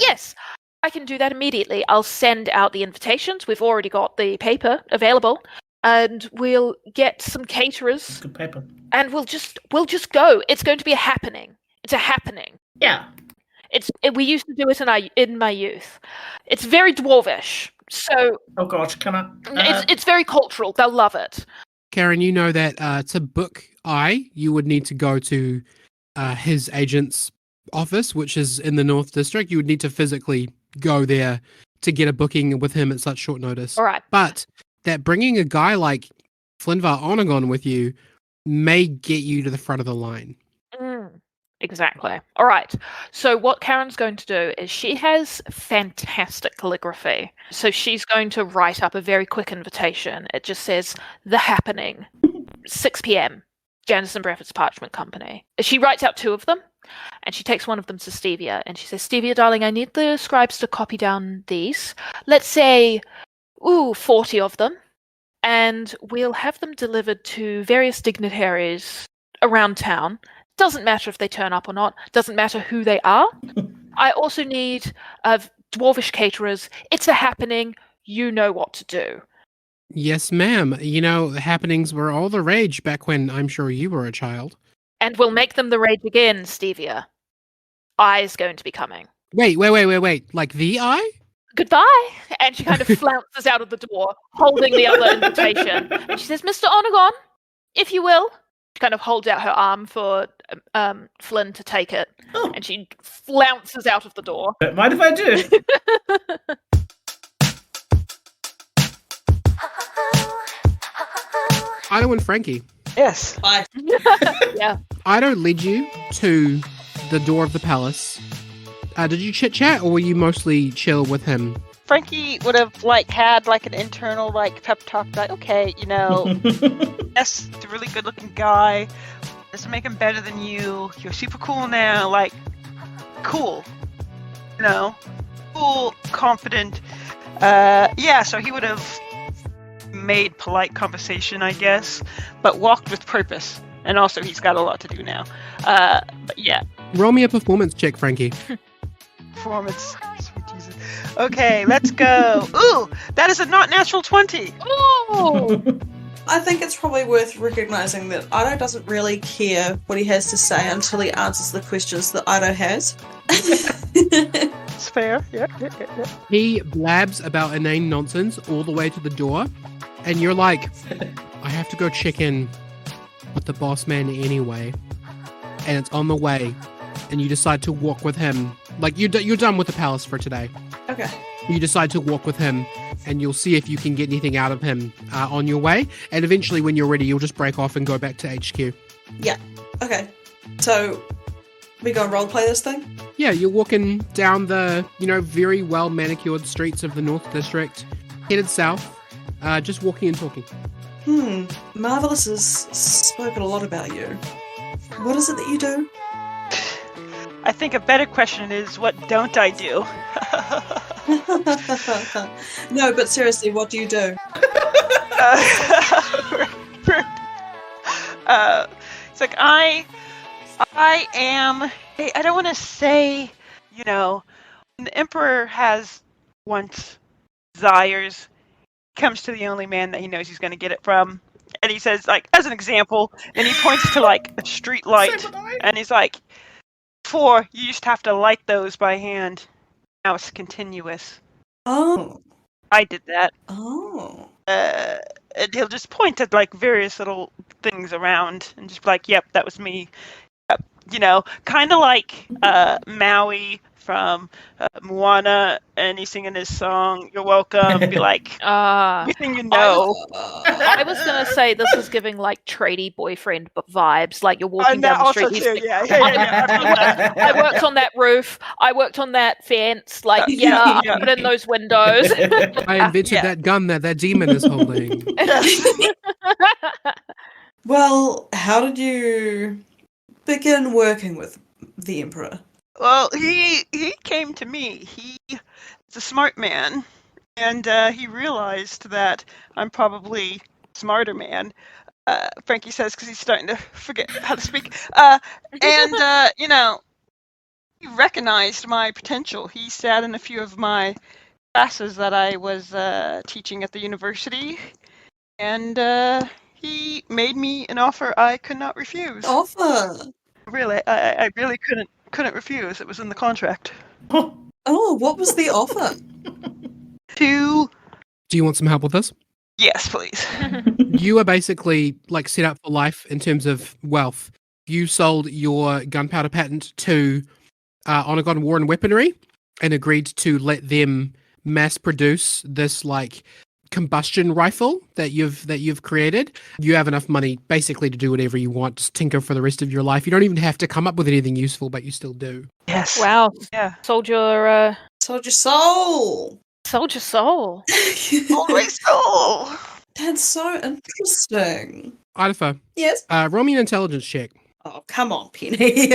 yes, I can do that immediately. I'll send out the invitations. We've already got the paper available, and we'll get some caterers.
That's good paper.
And we'll just go. It's going to be a happening. It's a happening.
Yeah.
We used to do it in my youth. It's very dwarvish. So.
Oh gosh, can I?
It's very cultural. They'll love it.
Karen, you know that to book you would need to go to his agent's office, which is in the North District. You would need to physically go there to get a booking with him at such short notice.
All right.
But that bringing a guy like Flynvar Onagon with you may get you to the front of the line.
Exactly. All right. So what Karen's going to do is she has fantastic calligraphy. So she's going to write up a very quick invitation. It just says, The Happening, 6 p.m., Janice and Bradford's Parchment Company. She writes out 2 of them, and she takes one of them to Stevia, and she says, Stevia, darling, I need the scribes to copy down these. Let's say, 40 of them, and we'll have them delivered to various dignitaries around town. Doesn't matter if they turn up or not. Doesn't matter who they are. I also need dwarvish caterers. It's a happening. You know what to do.
Yes, ma'am. You know, happenings were all the rage back when I'm sure you were a child.
And we'll make them the rage again, Stevia. Eye's going to be coming.
Wait. Like the eye?
Goodbye. And she kind of flounces out of the door, holding the other invitation. And she says, Mr. Onagon, if you will. She kind of holds out her arm for Flynn to take it, and she flounces out of the door.
Don't mind if I do.
Ido and Frankie.
Yes.
Bye.
Yeah.
Ido led you to the door of the palace. Did you chit-chat, or were you mostly chill with him?
Frankie would have had an internal pep talk, okay, yes, the really good looking guy. Doesn't make him better than you. You're super cool now, cool. Cool, confident. So he would have made polite conversation, I guess, but walked with purpose. And also he's got a lot to do now. But yeah.
Roll me a performance check, Frankie.
Performance. Sweet Jesus. Okay, let's go. Ooh, that is a not natural 20.
Oh!
I think it's probably worth recognizing that Ido doesn't really care what he has to say until he answers the questions that Ido has.
It's fair. Yeah.
He blabs about inane nonsense all the way to the door, and you're like, I have to go check in with the boss man anyway. And it's on the way, and you decide to walk with him. You're done with the palace for today.
Okay.
You decide to walk with him, and you'll see if you can get anything out of him on your way. And eventually, when you're ready, you'll just break off and go back to HQ.
Yeah. Okay. So, we go roleplay this thing?
Yeah, you're walking down the, very well manicured streets of the North District, headed south, just walking and talking.
Marvelous has spoken a lot about you. What is it that you do?
I think a better question is, what don't I do?
No, but seriously, what do you do?
It's I am. I don't want to say, when the Emperor has wants, desires, comes to the only man that he knows he's going to get it from, and he says, as an example, and he points to a street light, and he's like, before you used to have to light those by hand. Now it's continuous.
Oh.
I did that.
Oh.
And he'll just point at various little things around and just be like, yep, that was me. Yep. Kind of like Maui from Moana, and he's singing his song, You're Welcome, be like, everything you know.
I was going to say this is giving tradie boyfriend vibes, you're walking down the street.
Too, yeah.
I worked on that roof. I worked on that fence. I put in those windows.
I invented that gun that demon is holding.
Well, how did you begin working with the Emperor?
Well, he came to me. He's a smart man, and he realized that I'm probably a smarter man. Frankie says because he's starting to forget how to speak. He recognized my potential. He sat in a few of my classes that I was teaching at the university, and he made me an offer I could not refuse.
Offer?
Really, I really couldn't refuse. It was in the contract.
Oh, what was the offer?
Do
you want some help with this?
Yes, please.
You are basically set up for life in terms of wealth. You sold your gunpowder patent to Onagon War and Weaponry and agreed to let them mass produce this combustion rifle that you've created. You have enough money basically to do whatever you want, just tinker for the rest of your life. You don't even have to come up with anything useful, but you still do.
Yes.
Wow.
Yeah.
Soldier
Soul.
soul.
Always so.
That's so interesting.
Idopher,
Yes.
roll me an intelligence check.
Oh, come on, Penny.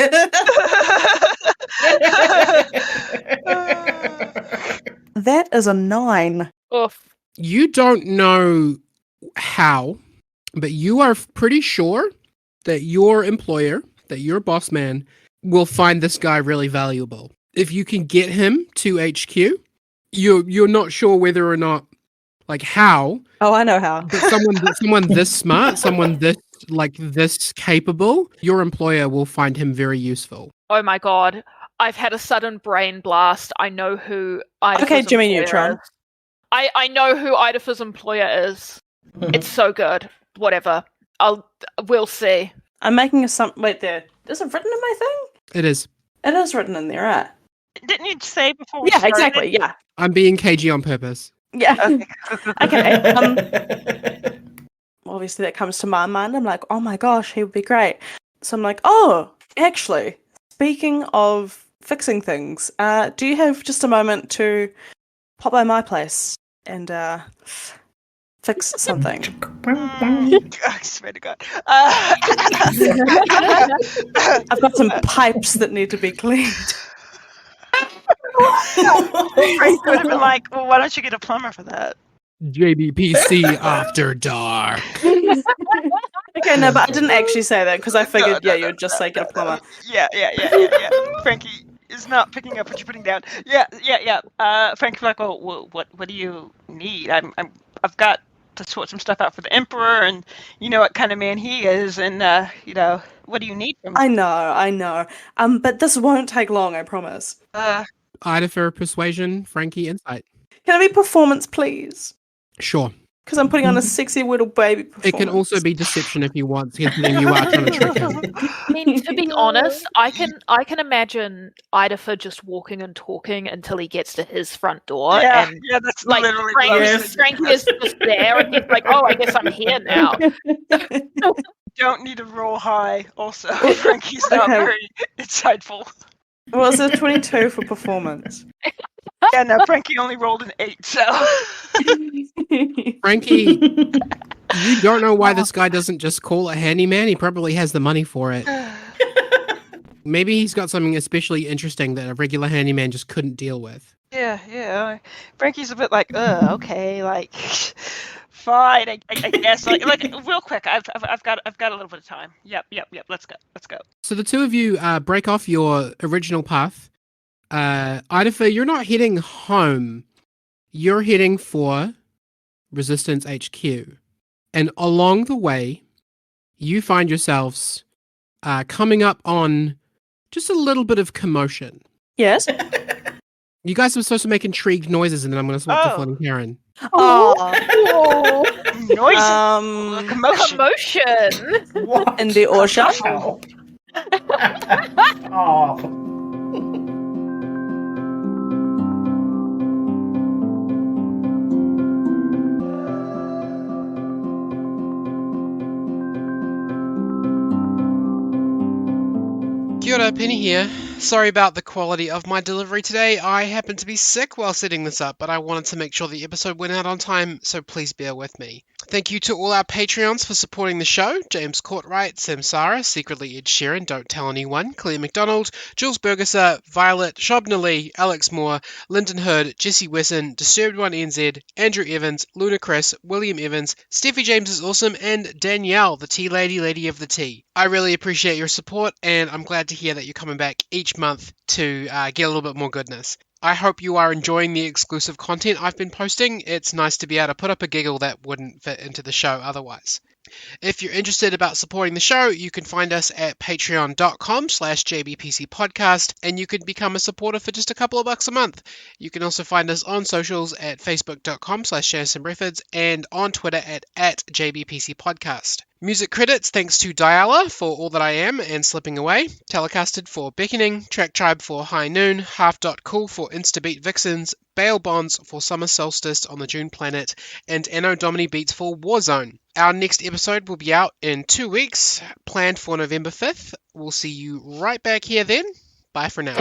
That is a 9.
Oof.
You don't know how, but you are pretty sure that your employer, that your boss man, will find this guy really valuable. If you can get him to HQ, you're not sure whether or not, like how,
Oh, I know how.
but someone this smart, someone this capable, your employer will find him very useful.
Oh my god. I've had a sudden brain blast. I know who Idopher's
Okay, Jimmy
employer
Neutron.
is. I know who Idopher's employer is. It's so good. Whatever. We'll see.
I'm making wait there. Is it written in my thing?
It is.
It is written in there, right?
Didn't you say before we
Yeah,
started?
exactly. Yeah.
I'm being cagey on purpose.
Yeah.
Okay.
Okay. Obviously, that comes to my mind. I'm like, oh my gosh, he would be great. So I'm like, oh, actually, speaking of fixing things, do you have just a moment to pop by my place and fix something?
I swear to God.
I've got some pipes that need to be cleaned.
Frank would have been like, well, why don't you get a plumber for that?
JBPC After Dark.
Okay, no, but I didn't actually say that because I figured,
No,
you would just say get a plumber.
Yeah. Frankie is not picking up what you're putting down. Yeah. Frankie's like, well, what do you need? I've got to sort some stuff out for the Emperor, and you know what kind of man he is, and what do you need from me?
I know. But this won't take long, I promise.
Idopher Persuasion, Frankie Insight.
Can it be performance, please?
Sure.
Because I'm putting on a sexy little baby performance.
It can also be deception if you want, considering you are trying to trick him.
I mean, to be honest, I can imagine Idopher just walking and talking until he gets to his front door.
Yeah,
and
that's
like
literally what I was thinking.
Frank is just there, and he's like, "Oh, I guess I'm here now."
Don't need to roll high. Also, Frankie's not
Okay.
very insightful.
Well, it's a 22 for performance.
Yeah, no, Frankie only rolled an 8, so.
Frankie, you don't know why this guy doesn't just call a handyman. He probably has the money for it. Maybe he's got something especially interesting that a regular handyman just couldn't deal with.
Yeah. Frankie's a bit like, okay, like, fine, I guess. Like, real quick, I've got a little bit of time. Yep. Let's go.
So the two of you break off your original path. Idopher, you're not heading home. You're heading for Resistance HQ. And along the way, you find yourselves coming up on just a little bit of commotion.
Yes?
You guys are supposed to make intrigued noises, and then I'm going to swap to
Oh.
Flynn and Karen.
Oh.
Noise. Commotion.
Commotion.
What?
In the ocean?
Oh.
Kia ora, Penny here. Sorry about the quality of my delivery today. I happened to be sick while setting this up, but I wanted to make sure the episode went out on time, so please bear with me. Thank you to all our Patreons for supporting the show. James Courtwright, Samsara, Secretly Ed Sheeran, Don't Tell Anyone, Claire McDonald, Jules Bergesser, Violet, Shobna Lee, Alex Moore, Lyndon Hood, Jesse Wesson, Disturbed One NZ, Andrew Evans, Luna Chris, William Evans, Steffi James is awesome, and Danielle, the Tea Lady of the Tea. I really appreciate your support, and I'm glad to hear that you're coming back each month to get a little bit more goodness. I hope you are enjoying the exclusive content I've been posting. It's nice to be able to put up a giggle that wouldn't fit into the show otherwise. If you're interested about supporting the show, you can find us at patreon.com/jbpcpodcast, and you can become a supporter for just a couple of bucks a month. You can also find us on socials at facebook.com/JanisonReffords and on Twitter at JBPCPodcast. Music credits thanks to Diala for All That I Am and Slipping Away, Telecasted for Beckoning, Track Tribe for High Noon, Half.Cool for Instabeat Vixens, bail bonds for Summer Solstice on the June planet, and Anno Domini beats for Warzone. Our next episode will be out in 2 weeks, planned for November 5th. We'll see you right back here then. Bye for now.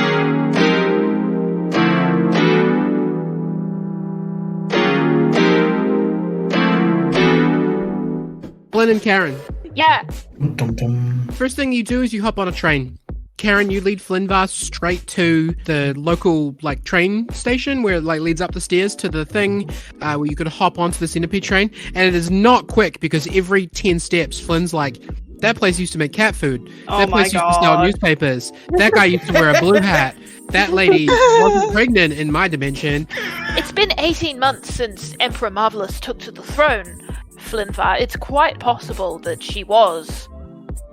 Flynn and Karen.
Yeah.
Dum dum.
First thing you do is you hop on a train. Karen, you lead Flynvar straight to the local train station where it leads up the stairs to the thing where you could hop onto the centipede train. And it is not quick because every 10 steps, Flynn's like, that place used to make cat food. That place used to sell newspapers. That guy used to wear a blue hat. That lady wasn't pregnant in my dimension.
It's been 18 months since Emperor Marvelous took to the throne, Flynvar. It's quite possible that she was,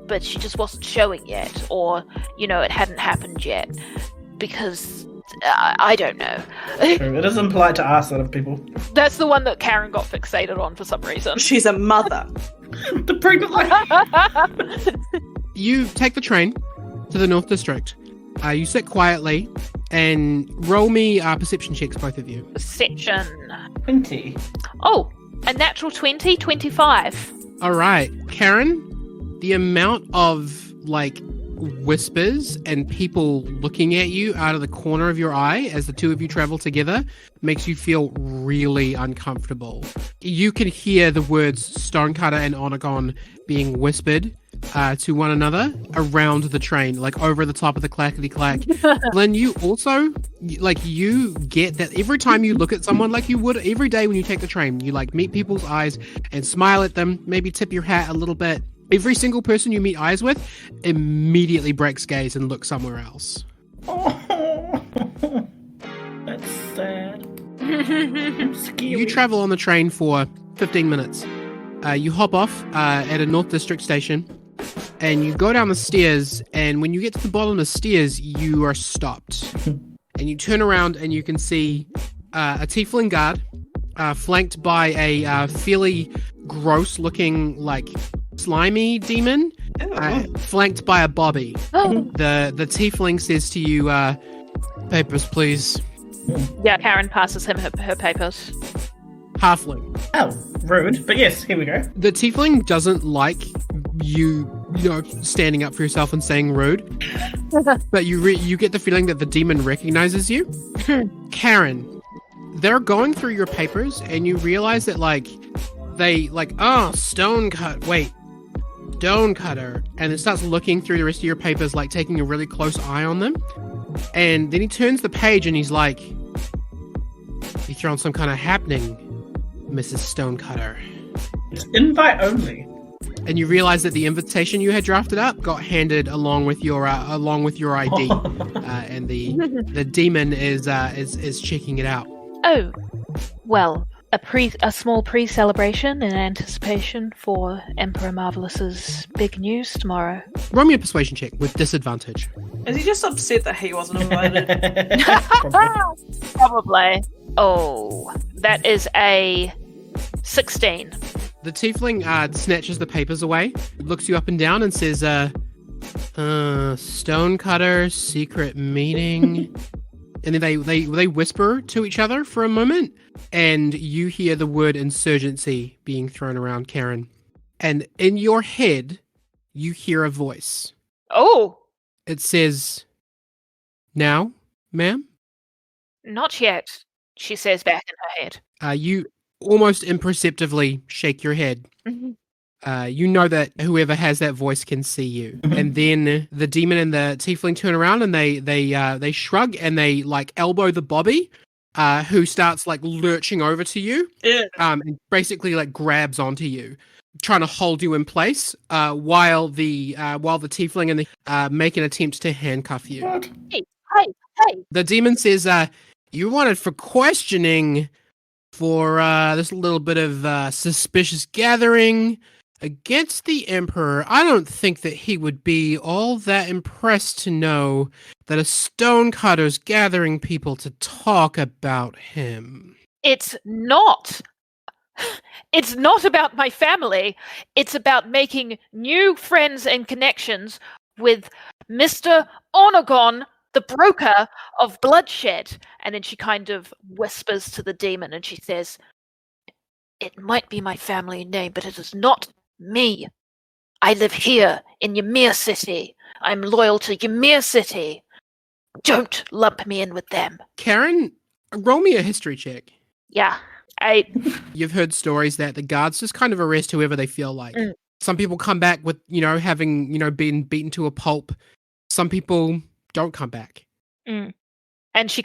but she just wasn't showing yet, or, it hadn't happened yet, because I don't know.
True. It is impolite to ask that of people.
That's the one that Karen got fixated on for some reason.
She's a mother.
The pregnant lady.
You take the train to the North District. You sit quietly and roll me perception checks, both of you.
Perception.
20.
Oh, a natural 20, 25.
All right, Karen, the amount of whispers and people looking at you out of the corner of your eye as the two of you travel together makes you feel really uncomfortable. You can hear the words Stonecutter and Onagon being whispered to one another around the train, over the top of the clackety-clack. Flynn, you also, you get that every time you look at someone like you would every day when you take the train, you, meet people's eyes and smile at them, maybe tip your hat a little bit. Every single person you meet eyes with immediately breaks gaze and looks somewhere else.
Oh, that's sad. I'm scared.
You travel on the train for 15 minutes. You hop off at a North District station, and you go down the stairs, and when you get to the bottom of the stairs, you are stopped. And you turn around, and you can see a tiefling guard, flanked by a fairly gross-looking, slimy demon, flanked by a bobby. The tiefling says to you, papers, please.
Yeah, Karen passes him her papers.
Halfling.
Oh, rude. But yes, here we go.
The tiefling doesn't like you standing up for yourself and saying rude, but you get the feeling that the demon recognizes you. Karen, they're going through your papers, and you realize that Stonecutter, and it starts looking through the rest of your papers, taking a really close eye on them. And then he turns the page and he's like, "You throwing some kind of happening, Mrs. Stonecutter?"
It's invite only.
And you realize that the invitation you had drafted up got handed along with your ID, and the demon is checking it out.
Oh, well, a small pre-celebration in anticipation for Emperor Marvelous's big news tomorrow.
Roll me a persuasion check with disadvantage.
Is he just upset that he wasn't invited?
Probably. Oh, that is a 16.
The tiefling snatches the papers away, looks you up and down, and says, Stonecutter, secret meeting. And then they whisper to each other for a moment, and you hear the word insurgency being thrown around, Karen. And in your head, you hear a voice.
Oh!
It says, "Now, ma'am?"
Not yet, she says back in her head.
You almost imperceptibly shake your head.
Mm-hmm.
You know that whoever has that voice can see you. And then the demon and the tiefling turn around and they shrug and they elbow the bobby, who starts lurching over to you, and basically grabs onto you, trying to hold you in place, while the tiefling and the make an attempt to handcuff you.
What?
Hey!
The demon says, "You wanted for questioning for this little bit of suspicious gathering against the Emperor. I don't think that he would be all that impressed to know that a Stonecutter's gathering people to talk about him."
It's not. It's not about my family. It's about making new friends and connections with Mr. Onagon, the broker of bloodshed. And then she kind of whispers to the demon and she says, "It might be my family name, but it is not me. I live here in Ymir City. I'm loyal to Ymir City. Don't lump me in with them."
Karen, roll me a history check.
Yeah. 8.
You've heard stories that the guards just kind of arrest whoever they feel like.
Mm.
Some people come back with, having, been beaten to a pulp. Some people don't come back.
Mm. And she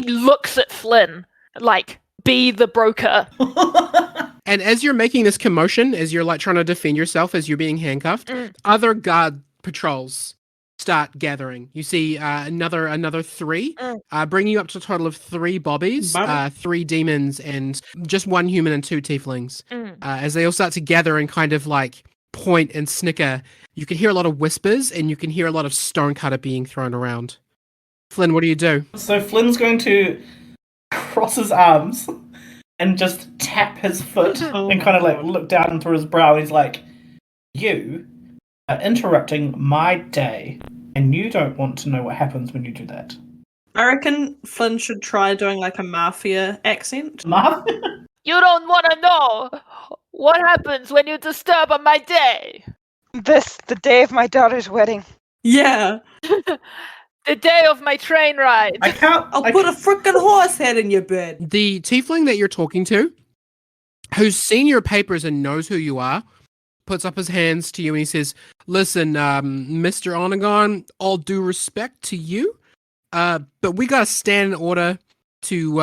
looks at Flynn like, be the broker.
And as you're making this commotion, as you're like trying to defend yourself as you're being handcuffed, other guard patrols start gathering. You see another 3, bringing you up to a total of 3 bobbies, 3 demons, and just 1 human and 2 tieflings. As they all start to gather and kind of like point and snicker, you can hear a lot of whispers and you can hear a lot of stonecutter being thrown around. Flynn, what do you do?
So Flynn's going to cross his arms and just tap his foot and kind of like look down through his brow. He's like, "You are interrupting my day, and you don't want to know what happens when you do that."
I reckon Flynn should try doing like a mafia accent.
Mafia?
You don't want to know what happens when you disturb on my day.
The day of my daughter's wedding.
Yeah.
The day of my train ride.
I can't.
I'll put a frickin' horse head in your bed.
The tiefling that you're talking to, who's seen your papers and knows who you are, puts up his hands to you and he says, "Listen, Mr. Onagon, all due respect to you, but we gotta stand in order to,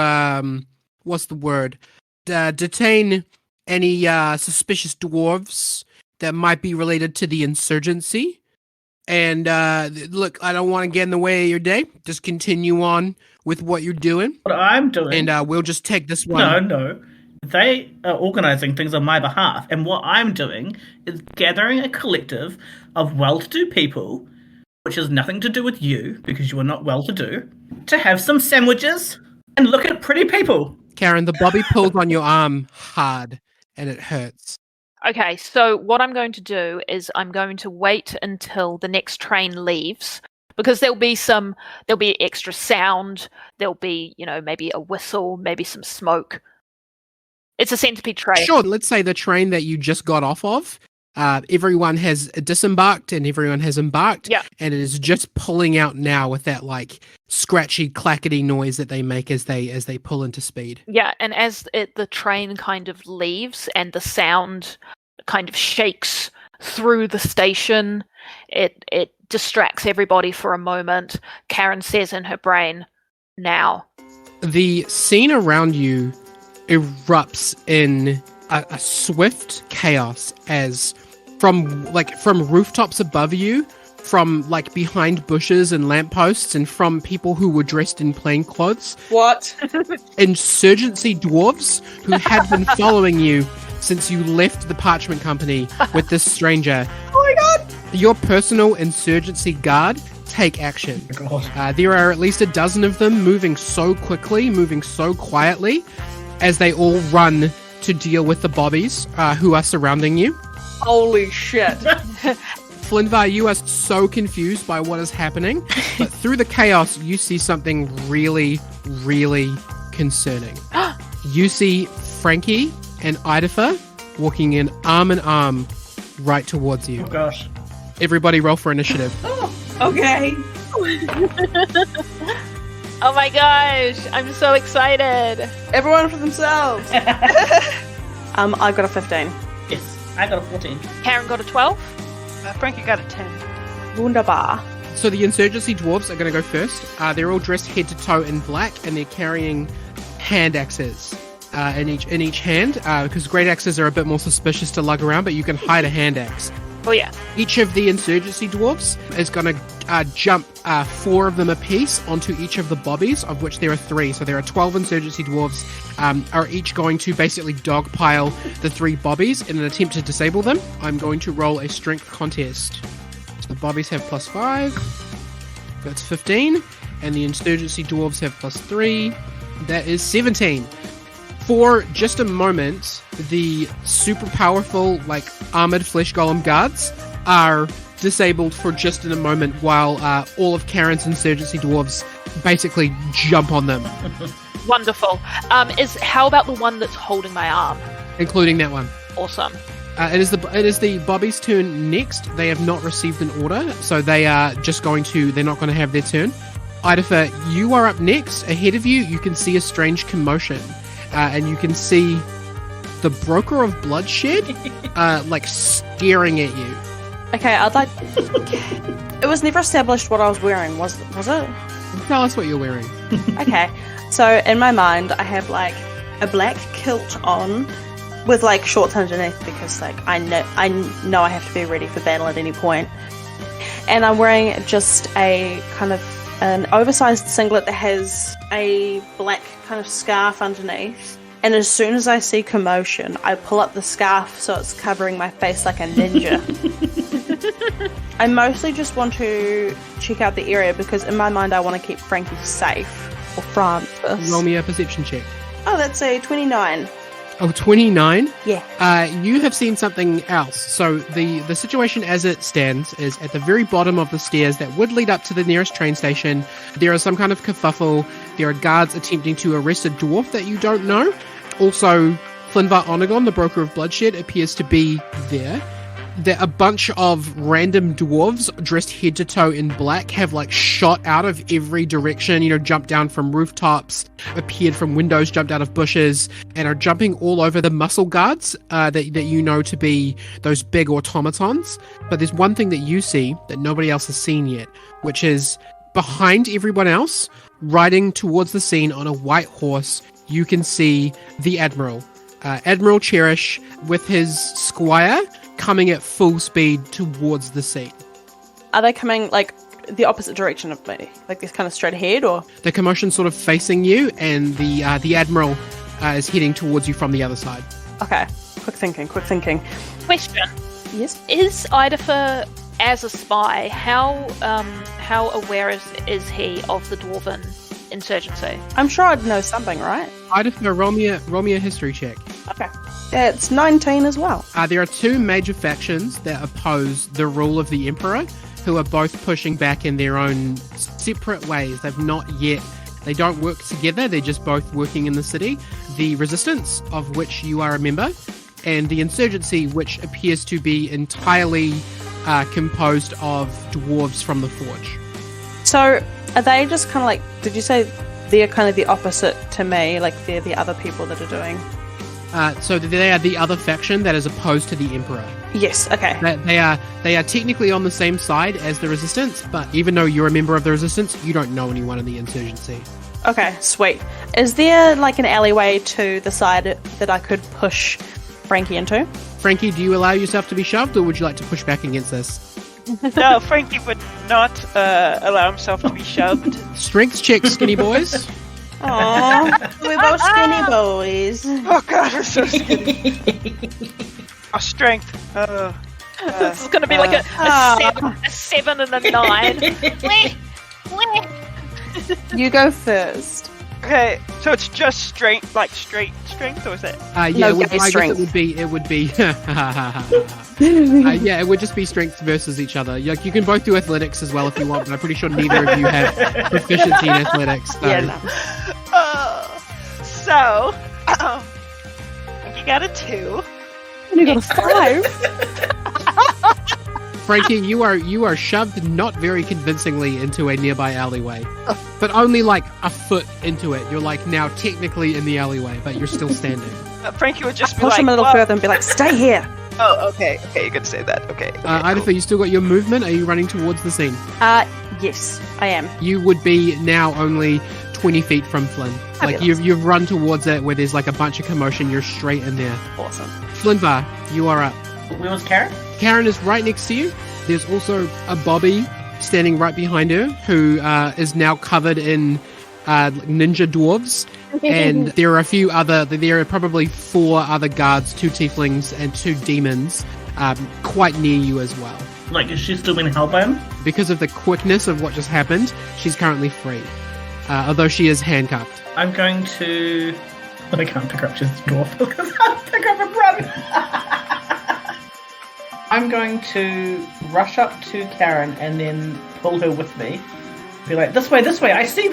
what's the word? Detain any suspicious dwarves that might be related to the insurgency. And look, I don't want to get in the way of your day. Just continue on with what you're doing.
What I'm doing.
And we'll just take this one."
No. They are organizing things on my behalf, and what I'm doing is gathering a collective of well-to-do people, which has nothing to do with you, because you are not well-to-do, to have some sandwiches and look at pretty people.
Karen, the bobby pulls on your arm hard, and it hurts.
Okay, so what I'm going to do is I'm going to wait until the next train leaves, because there'll be extra sound, there'll be, maybe a whistle, maybe some smoke. It's a centipede train.
Sure, let's say the train that you just got off of, everyone has disembarked and everyone has embarked, and it is just pulling out now with that like scratchy, clackety noise that they make as they pull into speed.
Yeah, and as the train kind of leaves and the sound kind of shakes through the station, it distracts everybody for a moment. Karen says in her brain, "Now." The
scene around you erupts in a swift chaos as from rooftops above you, from like behind bushes and lampposts, and from people who were dressed in plain clothes.
What?
Insurgency dwarves who have been following you since you left the Parchment Company with this stranger.
Oh my god!
Your personal insurgency guard take action. There are at least a dozen of them moving so quickly, moving so quietly, as they all run to deal with the bobbies who are surrounding you.
Holy shit.
Flynvar, you are so confused by what is happening, but through the chaos, you see something really, really concerning. You see Frankie and Idopher walking in arm in arm right towards you.
Oh gosh.
Everybody roll for initiative.
Okay.
Oh my gosh, I'm so excited.
Everyone for themselves. I got a 15.
Yes, I got a 14.
Karen got a 12.
Frankie got a 10.
Wunderbar.
So the insurgency dwarves are going to go first. They're all dressed head to toe in black, and they're carrying hand axes in each hand, because great axes are a bit more suspicious to lug around, but you can hide a hand axe.
Oh yeah.
Each of the insurgency dwarves is going to jump 4 of them apiece onto each of the bobbies, of which there are 3. So there are 12 insurgency dwarves, are each going to basically dogpile the 3 bobbies in an attempt to disable them. I'm going to roll a strength contest. So the bobbies have +5. That's 15. And the insurgency dwarves have +3. That is 17. For just a moment, the super powerful, like, armored flesh golem guards are disabled for just in a moment while all of Karen's insurgency dwarves basically jump on them,
Wonderful. How about the one that's holding my arm?
including that one.
Awesome.
It is the Bobby's turn next. They have not received an order, so they are just they're not going to have their turn. Idopher, you are up next. Ahead of you, you can see a strange commotion, and you can see the Broker of Bloodshed, staring at you.
Okay, I'd like. It was never established what I was wearing, was it?
Tell us what you're wearing.
Okay, so in my mind, I have like a black kilt on with like shorts underneath because like I know I have to be ready for battle at any point, and I'm wearing just a kind of an oversized singlet that has a black kind of scarf underneath. And as soon as I see commotion, I pull up the scarf so it's covering my face like a ninja. I mostly just want to check out the area because in my mind I want to keep Frankie safe. Or Francis.
Roll me a perception check.
Oh, that's a 29.
Oh, 29?
Yeah.
You have seen something else. So the situation as it stands is at the very bottom of the stairs that would lead up to the nearest train station. There is some kind of kerfuffle. There are guards attempting to arrest a dwarf that you don't know. Also, Flynvar Onagon, the Broker of Bloodshed, appears to be there. A bunch of random dwarves dressed head to toe in black have shot out of every direction, jumped down from rooftops, appeared from windows, jumped out of bushes, and are jumping all over the muscle guards that you know to be those big automatons. But there's one thing that you see that nobody else has seen yet, which is behind everyone else, riding towards the scene on a white horse, you can see the Admiral. Admiral Cherish with his squire coming at full speed towards the scene.
Are they coming the opposite direction of me? Like this kind of straight ahead, or?
The commotion's sort of facing you, and the Admiral is heading towards you from the other side.
Okay. Quick thinking.
Question.
Yes?
Is Idopher, as a spy, how aware is he of the Dwarven insurgency?
I'm sure I'd know something, right?
Idopher, roll me a history check.
Okay. It's 19 as well.
There are two major factions that oppose the rule of the Emperor, who are both pushing back in their own separate ways. They don't work together, they're just both working in the city. The Resistance, of which you are a member, and the Insurgency, which appears to be entirely composed of dwarves from the Forge.
So, are they just kind of did you say they're kind of the opposite to me? They're the other people that are doing?
So they are the other faction that is opposed to the Emperor.
Yes, okay.
They are technically on the same side as the Resistance, but even though you're a member of the Resistance, you don't know anyone in the Insurgency.
Okay, sweet. Is there an alleyway to the side that I could push Frankie into?
Frankie, do you allow yourself to be shoved, or would you like to push back against this?
No, Frankie would not allow himself to be shoved.
Strength check, skinny boys.
Aww, we're both skinny boys.
Oh god, we're so skinny. Our strength.
This is going to be a 7 and a 9.
You go first.
Okay, so it's just strength, straight strength, or is it?
Yeah,
No,
I guess
strength.
it would be. Yeah, it would just be strength versus each other. You can both do athletics as well if you want, but I'm pretty sure neither of you have proficiency in athletics. So.
Yeah, no.
So, you got a 2.
And you got a 5.
Frankie, you are shoved not very convincingly into a nearby alleyway, but only a foot into it. You're now technically in the alleyway, but you're still standing.
Frankie would just be
Push him a little further and be stay here.
Oh, okay, you could say that. Okay.
Idopher, you still got your movement? Are you running towards the scene?
Yes, I am.
You would be now only 20 feet from Flynn.
Fabulous.
You've run towards it where there's a bunch of commotion. You're straight in there.
Awesome.
Flynvar, you are up.
Where was Karen?
Karen is right next to you. There's also a Bobby standing right behind her who is now covered in ninja dwarves. And there are probably 4 other guards, 2 tieflings and 2 demons quite near you as well.
Is she still being held by him?
Because of the quickness of what just happened, she's currently free. Although she is handcuffed.
I'm going to... I can't pick her up, she's a dwarf. Because I'll pick her up and run! I'm going to rush up to Karen and then pull her with me. Be like, this way, I see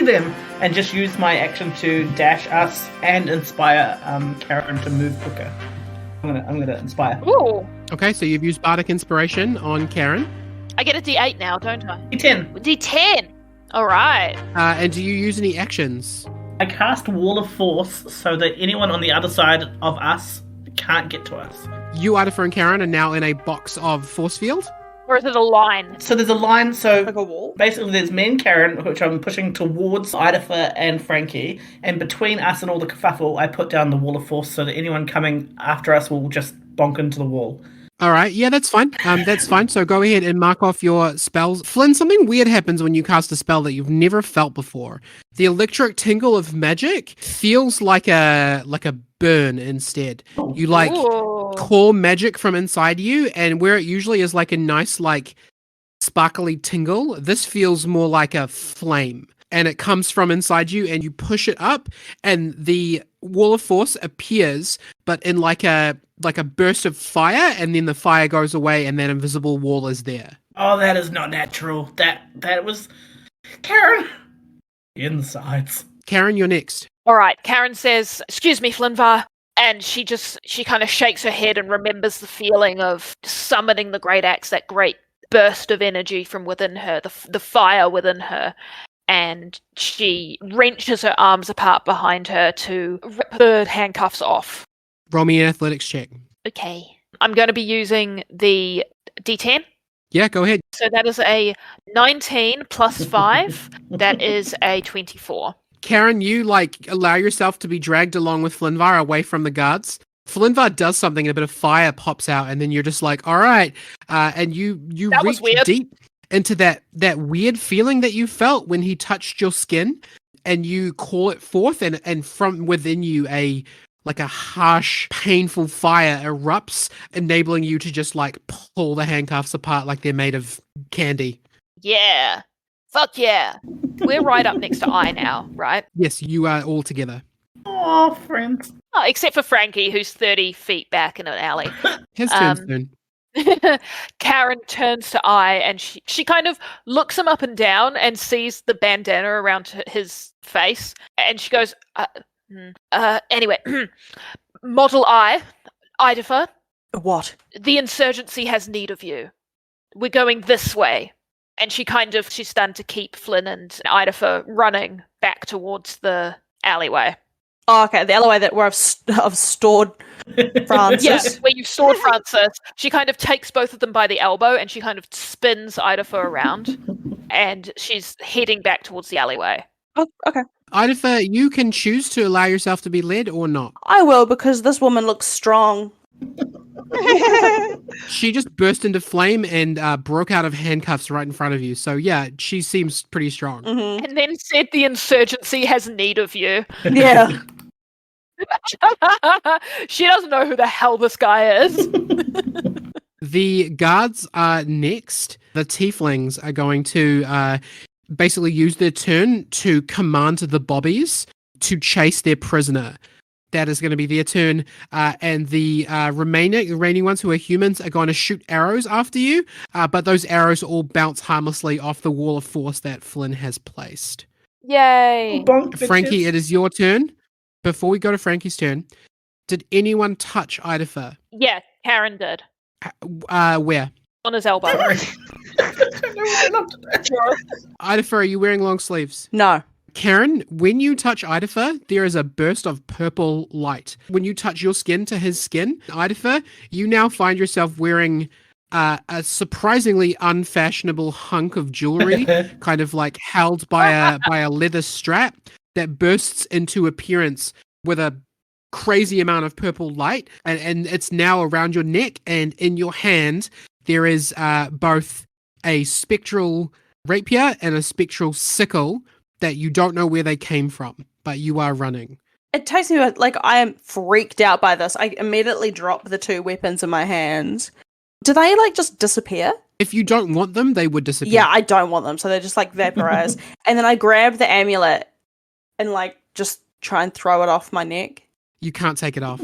them, and just use my action to dash us and inspire Karen to move quicker. I'm gonna inspire.
Ooh.
Okay, so you've used Bardic Inspiration on Karen.
I get a D8 now, don't I?
D10.
D10. All right.
And do you use any actions?
I cast Wall of Force so that anyone on the other side of us can't get to us.
You, Idopher, and Karen are now in a box of force field.
Or is it a line?
So there's a line, so
Like a wall?
basically there's me and Karen, which I'm pushing towards Idopher and Frankie, and between us and all the kerfuffle, I put down the Wall of Force so that anyone coming after us will just bonk into the wall.
All right, yeah, that's fine. That's fine. So go ahead and mark off your spells. Flynn, something weird happens when you cast a spell that you've never felt before. The electric tingle of magic feels like a burn instead. You like
Ooh.
core magic from inside you, and where it usually is like a nice like sparkly tingle, this feels more like a flame. And it comes from inside you, and you push it up, and the Wall of Force appears, but in like a burst of fire, and then the fire goes away, and that invisible wall is there.
Oh, that is not natural. That was... Karen! Insides.
Karen, you're next.
All right. Karen says, "Excuse me, Flynvar." And she kind of shakes her head and remembers the feeling of summoning the great axe, that great burst of energy from within her, the fire within her. And she wrenches her arms apart behind her to rip the handcuffs off.
Roll me an athletics check.
Okay. I'm going to be using the D10.
Yeah, go ahead.
So that is a 19 plus 5. That is a 24.
Karen, you like allow yourself to be dragged along with Flynvar away from the guards. Flynvar does something, and a bit of fire pops out, and then you're just like, all right. And you
That was
reach
weird.
deep into that weird feeling that you felt when he touched your skin, and you call it forth, and from within you a harsh, painful fire erupts, enabling you to just like pull the handcuffs apart like they're made of candy.
Yeah. Fuck yeah. We're right up next to I now, right?
Yes, you are all together.
Oh, friends.
Oh, except for Frankie, who's 30 feet back in an alley.
His turn's soon.
Karen turns to I, and she kind of looks him up and down and sees the bandana around his face, and she goes, anyway, Model I, Idopher,
What?
the insurgency has need of you. We're going this way. And she's starting to keep Flynn and Idopher running back towards the alleyway.
Oh, okay, the alleyway where I've stored Francis.
Yes, where you've stored Francis. She kind of takes both of them by the elbow, and she kind of spins Idopher around, and she's heading back towards the alleyway.
Oh, okay.
Idopher, you can choose to allow yourself to be led or not.
I will, because this woman looks strong.
She just burst into flame and broke out of handcuffs right in front of you. So yeah, she seems pretty strong.
Mm-hmm.
And then said the insurgency has need of you.
Yeah.
She doesn't know who the hell this guy is.
The guards are next. The tieflings are going to basically use their turn to command the bobbies to chase their prisoner. That is going to be their turn. And the remaining ones who are humans are going to shoot arrows after you. But those arrows all bounce harmlessly off the wall of force that Flynn has placed.
Yay.
Bonk,
Frankie,
bitches.
it is your turn. Before we go to Frankie's turn, did anyone touch Idopher?
Yeah, Karen did.
Where?
On his elbow.
Sorry.
Idopher, are you wearing long sleeves?
No.
Karen, when you touch Idopher, there is a burst of purple light. When you touch your skin to his skin, Idopher, you now find yourself wearing a surprisingly unfashionable hunk of jewelry, kind of like held by a leather strap that bursts into appearance with a crazy amount of purple light, and it's now around your neck, and in your hand there is both a spectral rapier and a spectral sickle that you don't know where they came from, but you are running.
It takes me, like, I am freaked out by this. I immediately drop the two weapons in my hands. Do they, like, just disappear?
If you don't want them, they would disappear.
Yeah, I don't want them, so they just, like, vaporize. And then I grab the amulet and, like, just try and throw it off my neck.
You can't take it off.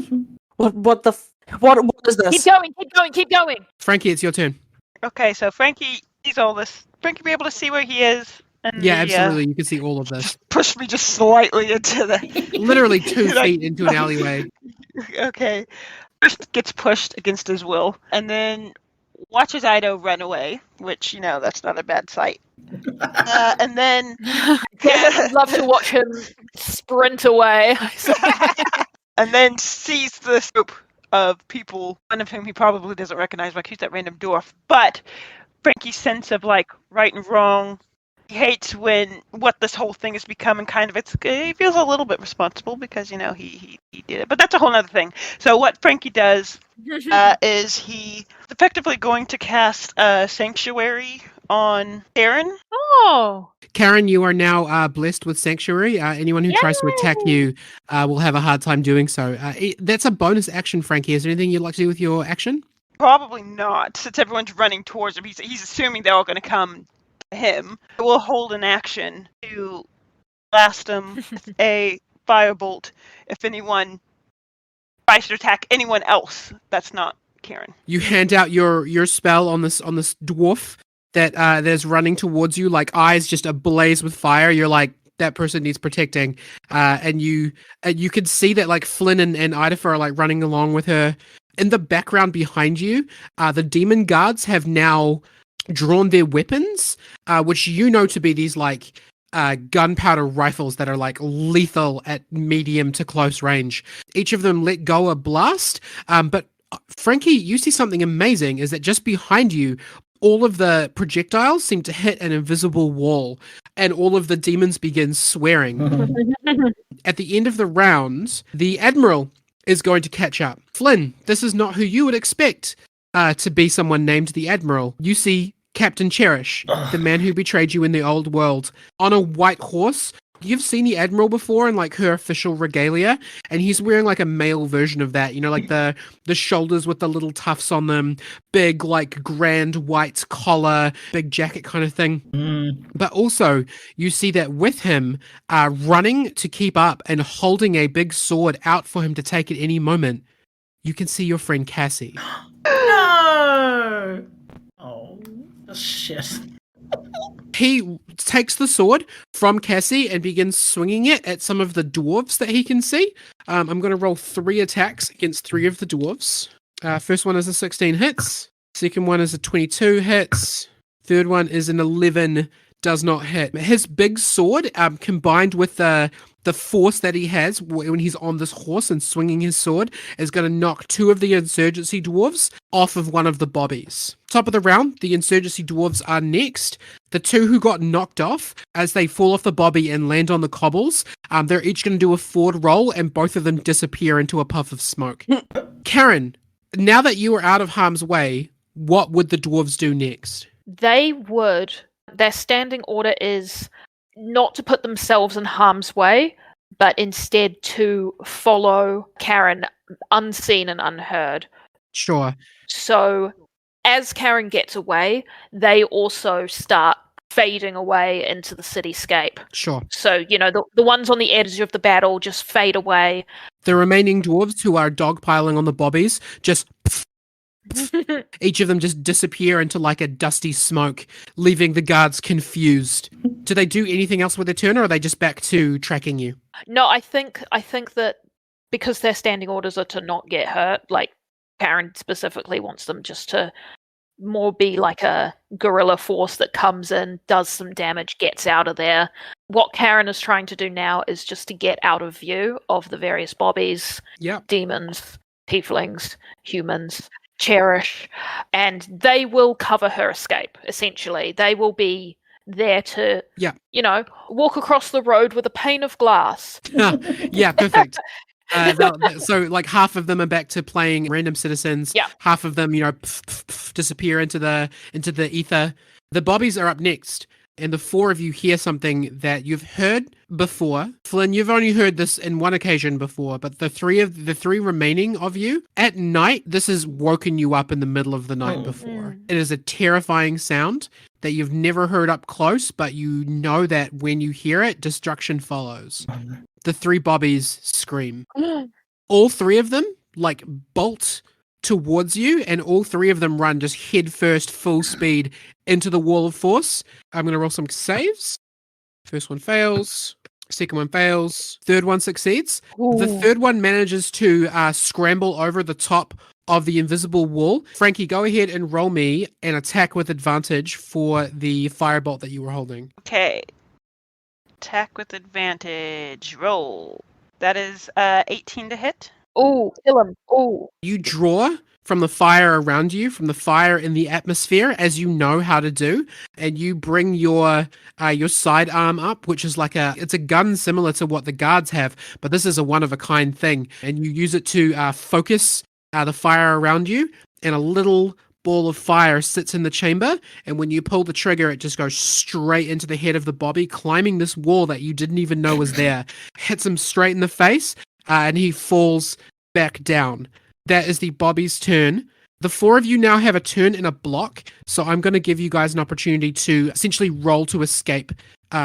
What the What is
Keep
this?
going, keep going, keep going.
Frankie, it's your turn.
Okay, so Frankie sees all this. Frankie be able to see where he is. And
Yeah, absolutely. You can see all of this.
Just push me just slightly into the...
Literally 2
Like,
feet into an alleyway.
Okay. First gets pushed against his will, and then watches Ido run away, which, that's not a bad sight. And then...
Yeah, I'd love to watch him sprint away.
and then sees this group of people, one of whom he probably doesn't recognize, like, who's that random dwarf? But Frankie's sense of, like, right and wrong, he hates what this whole thing has become, and kind of he feels a little bit responsible because, he did it. But that's a whole other thing. So what Frankie does is he effectively going to cast a sanctuary on Karen.
Oh.
Karen, you are now blessed with Sanctuary. Anyone who tries to attack you will have a hard time doing so. That's a bonus action, Frankie. Is there anything you'd like to do with your action?
Probably not, since everyone's running towards him. He's assuming they're all going to come to him. We'll hold an action to blast him with a firebolt if anyone tries to attack anyone else that's not Karen.
You hand out your spell on this dwarf that's running towards you, like eyes just ablaze with fire. You're like, that person needs protecting, and you can see that like Flynn and Idopher are like running along with her. In the background behind you, the demon guards have now drawn their weapons, which you know to be these like gunpowder rifles that are like lethal at medium to close range. Each of them let go a blast, but Frankie, you see something amazing is that just behind you, all of the projectiles seem to hit an invisible wall, and all of the demons begin swearing. At the end of the round, the Admiral is going to catch up. Flynn, this is not who you would expect to be someone named the Admiral. You see Captain Cherish, the man who betrayed you in the old world, on a white horse. You've seen the Admiral before in like her official regalia, and he's wearing like a male version of that, like the shoulders with the little tufts on them, big like grand white collar, big jacket kind of thing. But also you see that with him running to keep up and holding a big sword out for him to take at any moment, you can see your friend Cassie.
No! Oh, shit.
He takes the sword from Cassie and begins swinging it at some of the dwarves that he can see. I'm going to roll 3 attacks against 3 of the dwarves. First one is a 16 hits. Second one is a 22 hits. Third one is an 11, does not hit. His big sword, combined with the force that he has when he's on this horse and swinging his sword, is going to knock 2 of the insurgency dwarves off of one of the bobbies. Top of the round, the insurgency dwarves are next. The 2 who got knocked off, as they fall off the bobby and land on the cobbles, they're each going to do a forward roll, and both of them disappear into a puff of smoke. Karen, now that you are out of harm's way, what would the dwarves do next?
Their standing order is not to put themselves in harm's way, but instead to follow Karen unseen and unheard.
Sure.
So as Karen gets away, they also start fading away into the cityscape.
Sure.
So, the ones on the edge of the battle just fade away.
The remaining dwarves who are dogpiling on the bobbies just... each of them just disappear into like a dusty smoke, leaving the guards confused. Do they do anything else with their turn, or are they just back to tracking you?
No, I think that because their standing orders are to not get hurt, like Karen specifically wants them just to more be like a guerrilla force that comes in, does some damage, gets out of there. What Karen is trying to do now is just to get out of view of the various bobbies, demons, tieflings, humans, Cherish, and they will cover her escape, essentially. They will be there to, walk across the road with a pane of glass.
Yeah, perfect. So like half of them are back to playing random citizens.
Yeah.
Half of them, disappear into the ether. The bobbies are up next. And the 4 of you hear something that you've heard before. Flynn, you've only heard this in one occasion before, but the three remaining of you, at night, this has woken you up in the middle of the night before. It is a terrifying sound that you've never heard up close, but you know that when you hear it, destruction follows. The 3 bobbies scream. All 3 of them, like, bolt towards you, and all three of them run just head first, full speed into the wall of force. I'm going to roll some saves. First one fails. Second one fails. Third one succeeds. The third one manages to scramble over the top of the invisible wall. Frankie, go ahead and roll me an attack with advantage for the firebolt that you were holding.
Okay. Attack with advantage. Roll. That is 18 to hit.
Oh, kill him. Oh.
You draw from the fire around you, from the fire in the atmosphere, as you know how to do, and you bring your sidearm up, which is it's a gun similar to what the guards have, but this is a one-of-a-kind thing, and you use it to focus the fire around you, and a little ball of fire sits in the chamber, and when you pull the trigger, it just goes straight into the head of the Bobby, climbing this wall that you didn't even know was there, hits him straight in the face, and he falls back down. That is the Bobby's turn. The four of you now have a turn in a block, so I'm going to give you guys an opportunity to essentially roll to escape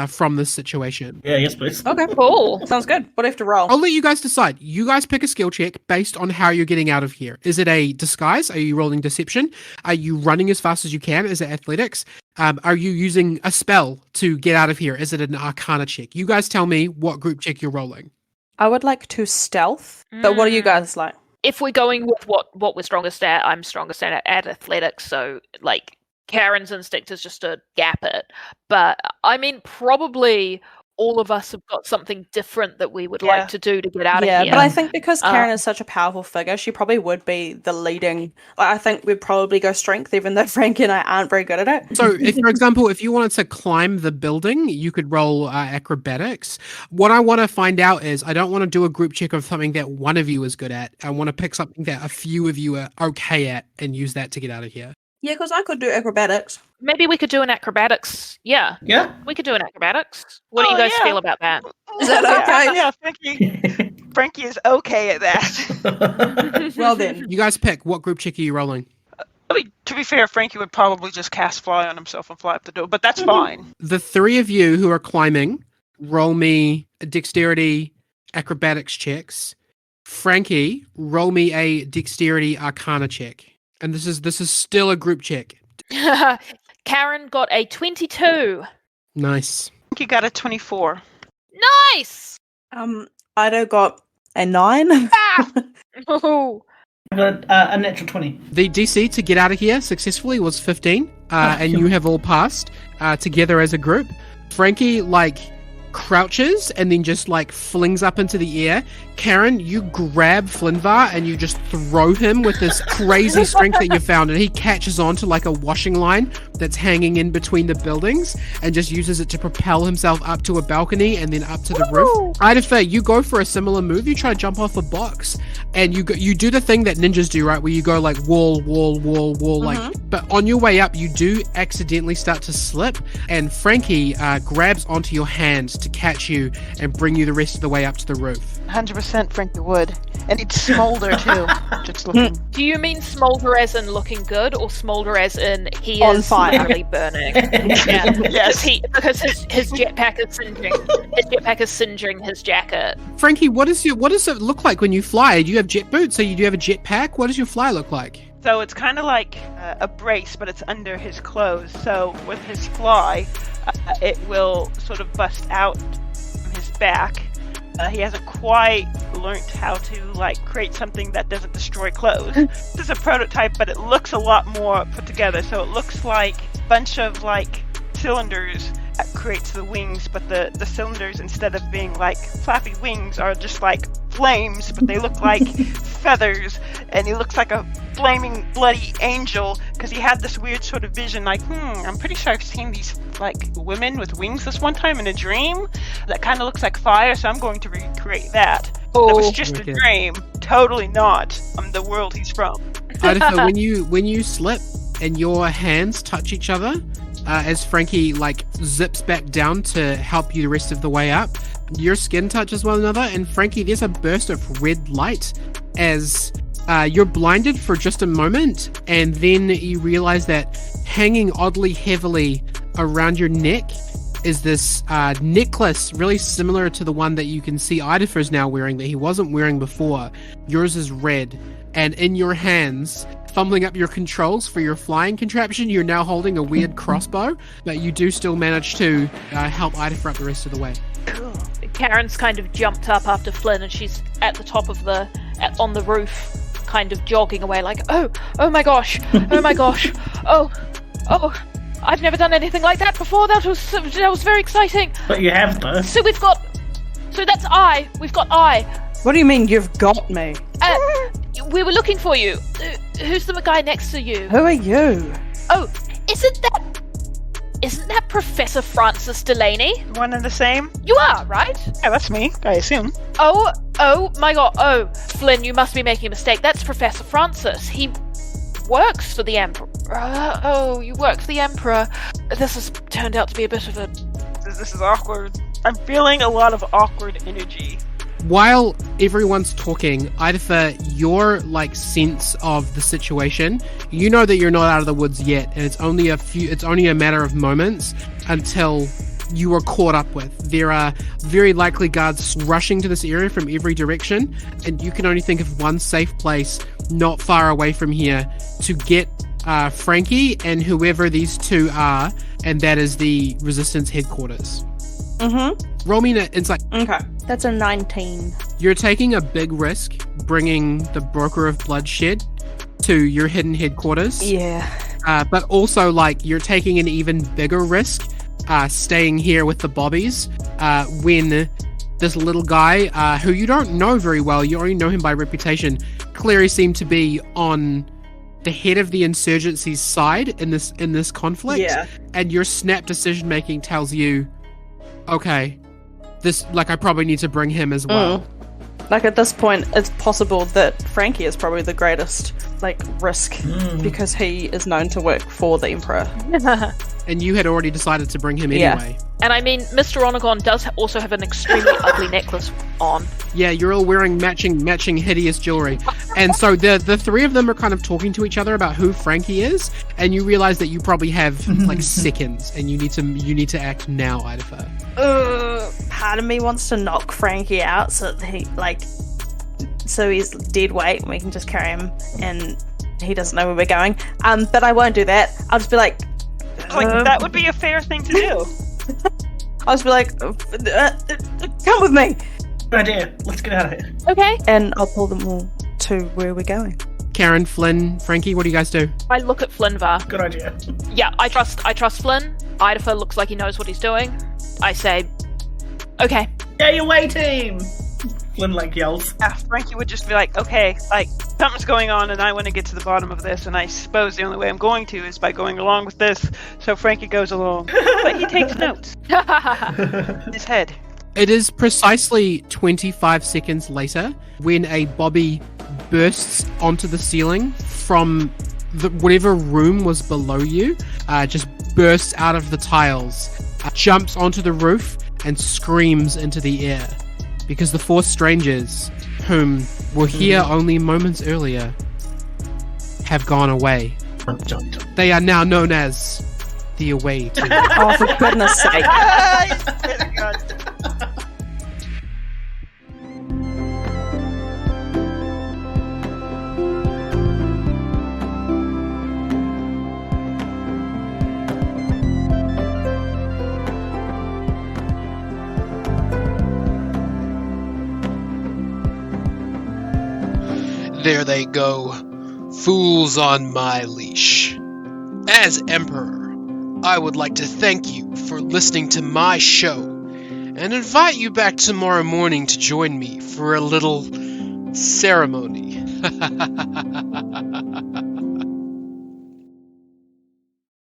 from this situation.
Yeah, yes, please.
Okay,
Cool.
sounds good. What do I have to roll?
I'll let you guys decide. You guys pick a skill check based on how you're getting out of here. Is it a disguise? Are you rolling deception? Are you running as fast as you can? Is it athletics? Are you using a spell to get out of here? Is it an arcana check? You guys tell me what group check you're rolling.
I would like to stealth, but what are you guys like?
If we're going with what we're strongest at, I'm strongest at athletics, so like Karen's instinct is just to gap it. But I mean, probably all of us have got something different that we would like to do to get out of here.
Yeah, but I think because Karen is such a powerful figure, she probably would be the leading. I think we'd probably go strength, even though Frankie and I aren't very good at it.
So, if, for example, if you wanted to climb the building, you could roll acrobatics. What I want to find out is I don't want to do a group check of something that one of you is good at. I want to pick something that a few of you are okay at and use that to get out of here.
Yeah, because I could do acrobatics.
Maybe we could do an acrobatics. Yeah.
Yeah?
We could do an acrobatics. What do you guys feel about that?
Is that okay?
Yeah, Frankie is okay at that.
Well then.
You guys pick. What group check are you rolling?
I mean, to be fair, Frankie would probably just cast fly on himself and fly up the door, but that's fine.
The three of you who are climbing, roll me a dexterity acrobatics checks. Frankie, roll me a dexterity arcana check. And this is still a group check.
Karen got a 22.
Nice.
Frankie got a 24.
Nice!
Ido got a 9.
Oh.
I got a natural 20.
The DC to get out of here successfully was 15, and you have all passed together as a group. Frankie, crouches and then just flings up into the air. Karen, you grab Flynvar and you just throw him with this crazy strength that you found, and he catches onto a washing line that's hanging in between the buildings and just uses it to propel himself up to a balcony and then up to the roof. Idopher, you go for a similar move. You try to jump off a box and you do the thing that ninjas do, right? Where you go wall, wall, wall, wall, but on your way up, you do accidentally start to slip, and Frankie grabs onto your hand to catch you and bring you the rest of the way up to the roof.
100% Frankie would. And he'd smolder too. Just looking.
Do you mean smolder as in looking good, or smolder as in he
On
is
fire.
literally burning? Yeah.
Yes.
Because his jetpack is singeing. His jetpack is singeing his jacket.
Frankie, what does it look like when you fly? Do you have jet boots? So you do have a jetpack? What does your fly look like?
So it's kind of like a brace, but it's under his clothes. So with his fly, it will sort of bust out from his back. He hasn't quite learned how to create something that doesn't destroy clothes. This is a prototype, but it looks a lot more put together. So it looks like a bunch of cylinders that creates the wings, but the cylinders, instead of being flappy wings, are just flames, but they look like feathers, and he looks like a flaming bloody angel because he had this weird sort of vision I'm pretty sure I've seen these women with wings this one time in a dream that kind of looks like fire, so I'm going to recreate that. It was just a dream, totally not the world he's from.
Idopher, when you slip and your hands touch each other, as Frankie zips back down to help you the rest of the way up, your skin touches one another, and Frankie, there's a burst of red light as you're blinded for just a moment, and then you realize that hanging oddly heavily around your neck is this necklace, really similar to the one that you can see Idopher is now wearing that he wasn't wearing before. Yours is red. and in your hands, fumbling up your controls for your flying contraption, you're now holding a weird crossbow, but you do still manage to help Idopher up the rest of the way.
Karen's kind of jumped up after Flynn, and she's at the top of on the roof, kind of jogging away, like, oh my gosh, oh, I've never done anything like that before. That was very exciting.
But you have, though.
So we've got I.
What do you mean you've got me?
We were looking for you. Who's the guy next to you?
Who are you?
Oh, isn't that Professor Francis Delaney?
One and the same?
You are, right?
Yeah, that's me, I assume.
Oh my god. Oh, Flynn, you must be making a mistake. That's Professor Francis. He works for the Emperor. You work for the Emperor. This has turned out to be a bit of a...
This is awkward. I'm feeling a lot of awkward energy.
While everyone's talking, Idopher, your sense of the situation, you know that you're not out of the woods yet, and it's only a matter of moments until you are caught up with. There are very likely guards rushing to this area from every direction, and you can only think of one safe place not far away from here to get Frankie and whoever these two are, and that is the Resistance headquarters.
Mm-hmm.
Roll me an insight.
Okay. That's a 19.
You're taking a big risk bringing the Broker of Bloodshed to your hidden headquarters.
Yeah.
But also, you're taking an even bigger risk staying here with the Bobbies when this little guy, who you don't know very well, you only know him by reputation, clearly seemed to be on the head of the insurgency's side in this conflict.
Yeah.
And your snap decision making tells you, okay, this, I probably need to bring him as well.
At this point, it's possible that Frankie is probably the greatest, risk, because he is known to work for the Emperor.
And you had already decided to bring him anyway.
And I mean, Mr. Onagon does also have an extremely ugly necklace on.
Yeah, you're all wearing matching hideous jewelry. And so the three of them are kind of talking to each other about who Frankie is, and you realize that you probably have seconds, and you need to act now, Idopher.
Part of me wants to knock Frankie out so that he so he's dead weight and we can just carry him and he doesn't know where we're going. But I won't do that. I'll just be like
that would be a fair thing to do.
I'll just be like, come with me.
Good idea. Let's get out of here.
Okay.
And I'll pull them all to where we're going.
Karen, Flynn, Frankie, what do you guys do?
I look at Flynvar.
Good idea.
Yeah, I trust Flynn. Idopher looks like he knows what he's doing. I say, okay.
Get your way, team! Flynn yells.
Yeah, Frankie would just be like, okay, something's going on and I want to get to the bottom of this, and I suppose the only way I'm going to is by going along with this. So Frankie goes along. But he takes notes. In his head.
It is precisely 25 seconds later when a Bobby bursts onto the ceiling from whatever room was below you, just bursts out of the tiles, jumps onto the roof, and screams into the air. Because the four strangers, whom were here only moments earlier, have gone away. They are now known as the Away Team.
Oh, for goodness sake.
There they go, fools on my leash. As Emperor, I would like to thank you for listening to my show, and invite you back tomorrow morning to join me for a little ceremony.